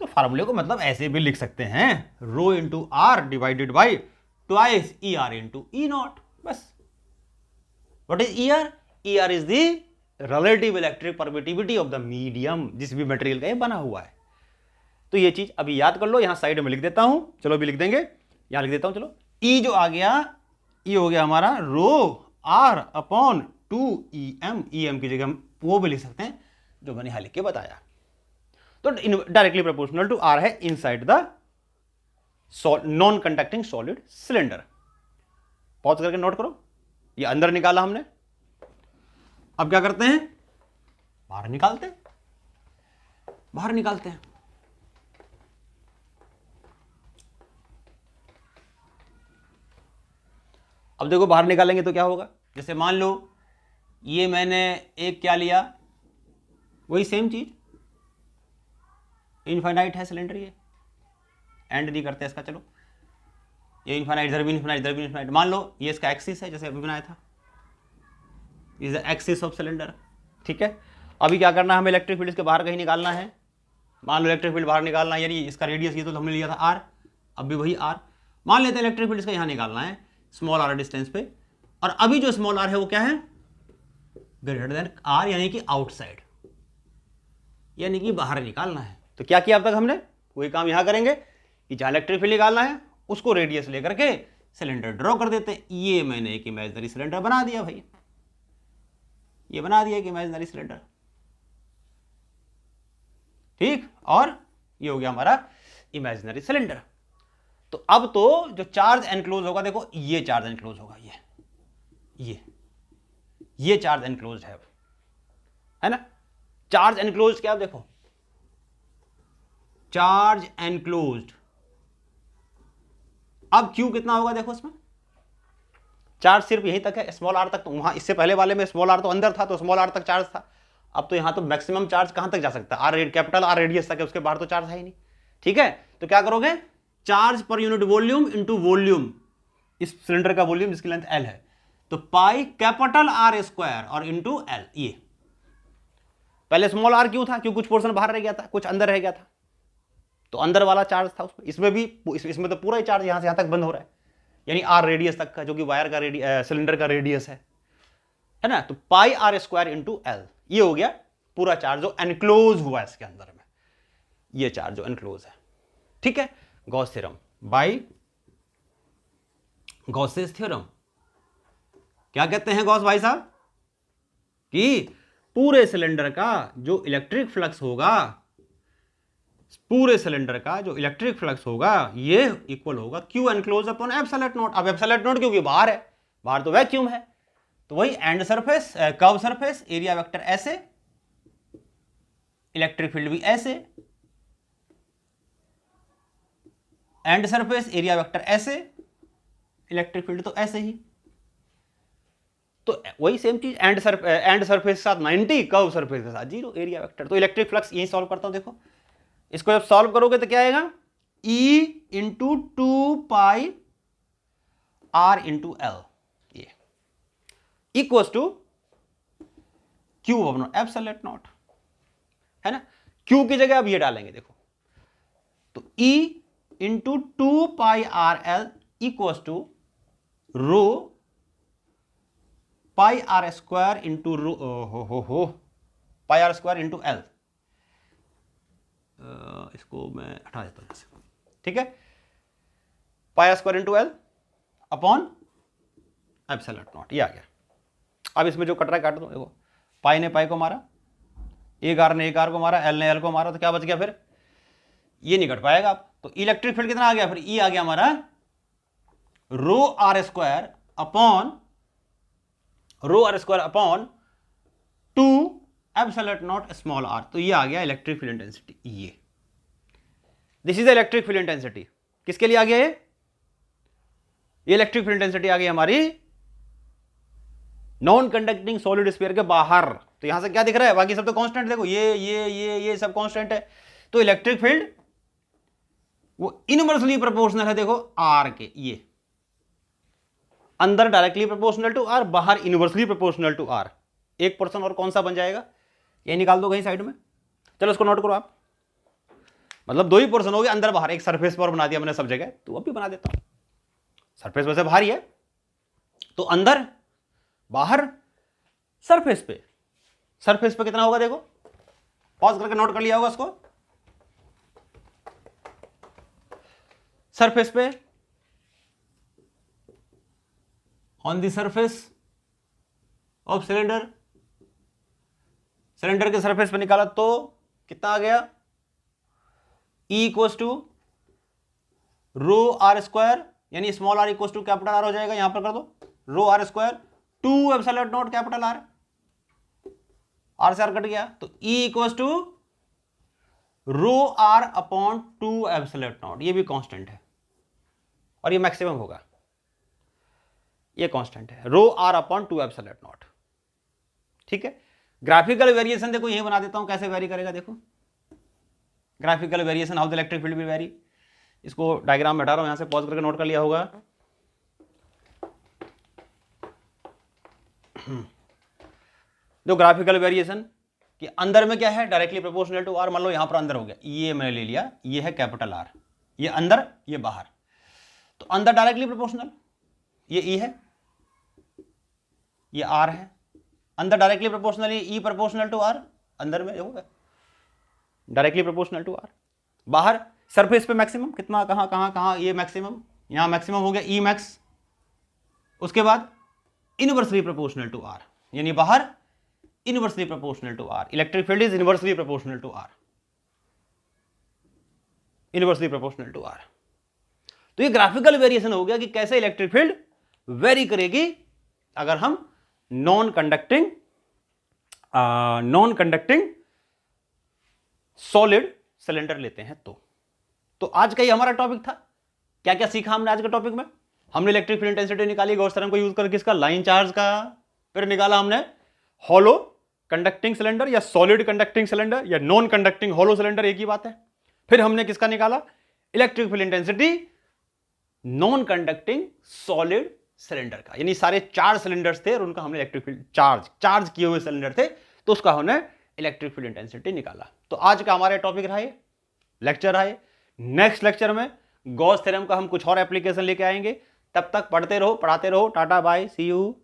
तो फार्मूले को मतलब ऐसे भी लिख सकते हैं, rho into R divided by twice E R into E naught, बस। What is E R? E R is the relative electric permittivity of the medium, जिस भी मटेरियल का ये बना हुआ है। तो ये चीज अभी याद कर लो, यहां साइड में लिख देता हूं, चलो अभी लिख देंगे, यहां लिख देता हूं, चलो। ई जो आ गया, ये हो गया हमारा rho R upon 2em, em की जगह हम वो भी लिख सकते हैं जो मैंने यहां लिख के बताया। तो डायरेक्टली प्रोपोर्शनल टू आर है inside the non conducting solid cylinder. Pause करके नोट करो, ये अंदर निकाला हमने। अब क्या करते हैं, बाहर निकालते हैं, बाहर निकालते हैं। अब देखो बाहर निकालेंगे तो क्या होगा, जैसे मान लो ये मैंने एक क्या लिया, वही सेम चीज, इनफाइनाइट है सिलेंडर, ये एंड नहीं करते इसका, चलो ये इनफाइनाइट, इधर भी इनफाइनाइट, इधर भी इनफाइनाइट। मान लो ये इसका एक्सिस है, जैसे अभी बनाया था, is the axis of cylinder, ठीक है। अभी क्या करना है, हमें इलेक्ट्रिक फील्ड इसके बाहर कहीं निकालना है। मान लो इलेक्ट्रिक फील्ड बाहर निकालना है, यानी इसका रेडियस ये तो हमने लिया था आर, अब भी वही आर। मान लेते हैं इलेक्ट्रिक फील्ड इसका यहाँ निकालना है स्मॉल आर डिस्टेंस पे, और अभी जो स्मॉल आर है वो क्या है, ग्रेटर देन आर, यानी कि आउटसाइड, यानी कि बाहर निकालना है। तो क्या किया अब तक हमने, वही काम यहां करेंगे कि जहां इलेक्ट्रिक फील्ड निकालना है उसको रेडियस लेकर के सिलेंडर ड्रॉ कर देते हैं। ये मैंने एक इमेजिनरी सिलेंडर बना दिया भाई, ये बना दिया एक इमेजिनरी सिलेंडर, ठीक। और ये हो गया हमारा इमेजिनरी सिलेंडर। तो अब तो जो चार्ज एनक्लोज होगा, देखो ये चार्ज एनक्लोज होगा, ये चार्ज एनक्लोज है ना। चार्ज एनक्लोज क्या, देखो चार्ज एनक्लोज्ड। अब क्यू कितना होगा, देखो इसमें चार्ज सिर्फ यहीं तक है, स्मॉल आर तक। तो वहां इससे पहले वाले में स्मॉल आर तो अंदर था, तो स्मॉल आर तक चार्ज था। अब तो यहां तो मैक्सिमम चार्ज कहां तक जा सकता है, आर कैपिटल आर रेडियस तक है, उसके बाहर तो चार्ज है ही नहीं, ठीक है। तो क्या करोगे, charge per unit volume into volume, इस सिलेंडर का वॉल्यूम जिसकी लेंथ एल है, तो पाई कैपिटल आर स्क्वायर और इंटू एल। ये पहले स्मॉल आर क्यों था, क्यों कुछ पोर्शन बाहर रह गया था, कुछ अंदर रह गया था, तो अंदर वाला चार्ज था उसमें। इसमें भी, इसमें तो पूरा ही चार्ज यहां से यहां तक बंद हो रहा है, यानी आर रेडियस तक का, जो कि वायर का सिलेंडर का रेडियस है ना। तो पाई आर स्क्वायर इंटू एल, ये हो गया पूरा चार्ज जो एनक्लोज हुआ है इसके अंदर में, ये चार्ज जो एनक्लोज है, ठीक है। Gauss theorem by Gauss's theorem, क्या कहते हैं गॉस भाई साहब, कि पूरे सिलेंडर का जो इलेक्ट्रिक फ्लक्स होगा, पूरे सिलेंडर का जो इलेक्ट्रिक फ्लक्स होगा, ये इक्वल होगा Q enclose upon epsilon not. अब एप्सिलॉन नॉट क्योंकि बाहर है, बाहर तो वैक्यूम है, तो वही and surface, curve surface, area vector ऐसे, इलेक्ट्रिक फील्ड भी ऐसे, एंड सरफेस एरिया वेक्टर ऐसे, इलेक्ट्रिक फील्ड तो ऐसे ही। तो वही सेम चीज, एंड सरफेस के साथ 90, कर्व सरफेस के साथ 0, एरिया वेक्टर। तो इलेक्ट्रिक फ्लक्स यही सॉल्व करता हूं, देखो इसको जब सॉल्व करोगे तो क्या आएगा, E into 2 pi R into L, ये equal to Q upon epsilon naught, है ना। क्यू की जगह अब ये डालेंगे, देखो तो E into 2 pi R L equal to rho pi are square into rho हो pi are square into L. इसको मैं हटा देता हूं, ठीक है। Pi are square into L upon epsilon naught, ये आ गया। अब इसमें जो कट रहा है काट दो, देखो पाई ने पाई को मारा, एक आर ने एक आर को मारा, एल ने एल को मारा, तो क्या बच गया, फिर ये नहीं कट पाएगा। अब तो इलेक्ट्रिक फील्ड कितना आ गया, फिर ई आ गया हमारा rho R square upon 2 epsilon naught small R. तो ये आ गया इलेक्ट्रिक फील्ड इंटेंसिटी, ये this is electric field intensity. किसके लिए आ गया ये इलेक्ट्रिक फील्ड इंटेंसिटी आ गई हमारी नॉन कंडक्टिंग सॉलिड स्फीयर के बाहर। तो यहां से क्या दिख रहा है, बाकी सब तो कांस्टेंट, देखो ये सब कांस्टेंट है। तो इलेक्ट्रिक फील्ड वो इनवर्सली प्रोपोर्शनल है, देखो आर के, ये अंदर डायरेक्टली प्रोपोर्शनल टू आर, बाहर इनवर्सली प्रोपोर्शनल टू आर। एक पर्सन और कौन सा बन जाएगा, ये निकाल दो कहीं साइड में। चलो इसको नोट करो आप, मतलब दो ही पोर्शन हो गए अंदर बाहर। एक सरफेस पर बना दिया मैंने सब जगह, तो अब भी बना देता हूं। सरफेस वैसे बाहर ही है, तो अंदर बाहर सरफेस पे। सरफेस पे कितना होगा देखो, पॉज करके नोट कर लिया होगा इसको। सरफेस पे, on the surface of cylinder, cylinder के सरफेस पे निकाला तो कितना आ गया, E equals to rho R square, यानी small R equals to capital R हो जाएगा। यहां पर कर दो rho R square 2 epsilon naught capital R, R से आर कट गया, तो E equals to rho R upon 2 epsilon naught. ये भी कांस्टेंट है और ये मैक्सिमम होगा, ये कांस्टेंट है, रो आर अपॉन 2 एप्सिलॉन नॉट। ठीक है, ग्राफिकल वेरिएशन देखो यही बना देता हूं, कैसे वेरी करेगा देखो। Graphical variation how the electric field will very. इसको डायग्राम में हटा रहा हूं, यहां से पॉज करके नोट कर लिया होगा। जो ग्राफिकल वेरिएशन कि अंदर में क्या है, डायरेक्टली प्रोपोर्शनल टू आर। मान लो यहां पर अंदर हो गया, ये मैंने ले लिया, ये है कैपिटल आर, ये अंदर ये बाहर, तो अंदर डायरेक्टली प्रोपोर्शनल, ये ई है, ये आर है, अंदर डायरेक्टली प्रोपोर्शनल, ये ई प्रोपोर्शनल टू आर, अंदर में होगा डायरेक्टली प्रोपोर्शनल टू आर। बाहर सरफेस पे मैक्सिमम कितना, कहां कहां कहां, ये मैक्सिमम, यहां मैक्सिमम हो गया ई मैक्स। उसके बाद इनवर्सली प्रोपोर्शनल टू आर, यानी बाहर inversely proportional to R. Electric field is inversely proportional to R, inversely proportional to R. तो ये ग्राफिकल वेरिएशन हो गया कि कैसे इलेक्ट्रिक फील्ड वेरी करेगी अगर हम नॉन कंडक्टिंग सॉलिड सिलेंडर लेते हैं तो आज का ही हमारा टॉपिक था। क्या क्या सीखा हमने आज के टॉपिक में? हमने इलेक्ट्रिक फील्ड इंटेंसिटी निकाली गॉस थ्योरम को यूज करके, किसका, लाइन चार्ज का। फिर निकाला हमने हॉलो कंडक्टिंग सिलेंडर या सॉलिड कंडक्टिंग सिलेंडर या नॉन कंडक्टिंग हॉलो सिलेंडर, एक ही बात है। फिर हमने किसका निकाला, electric field intensity non conducting solid cylinder का, यानी सारे 4 सिलेंडर्स थे और उनका हमने इलेक्ट्रिक फील्ड चार्ज किए हुए सिलेंडर थे, तो उसका हमने इलेक्ट्रिक फील्ड इंटेंसिटी निकाला। तो आज का हमारा टॉपिक रहा है, लेक्चर है। नेक्स्ट लेक्चर में गॉस थ्योरम का हम कुछ और एप्लीकेशन लेके आएंगे। तब तक पढ़ते रहो, पढ़ाते रहो। Tata bye, see you.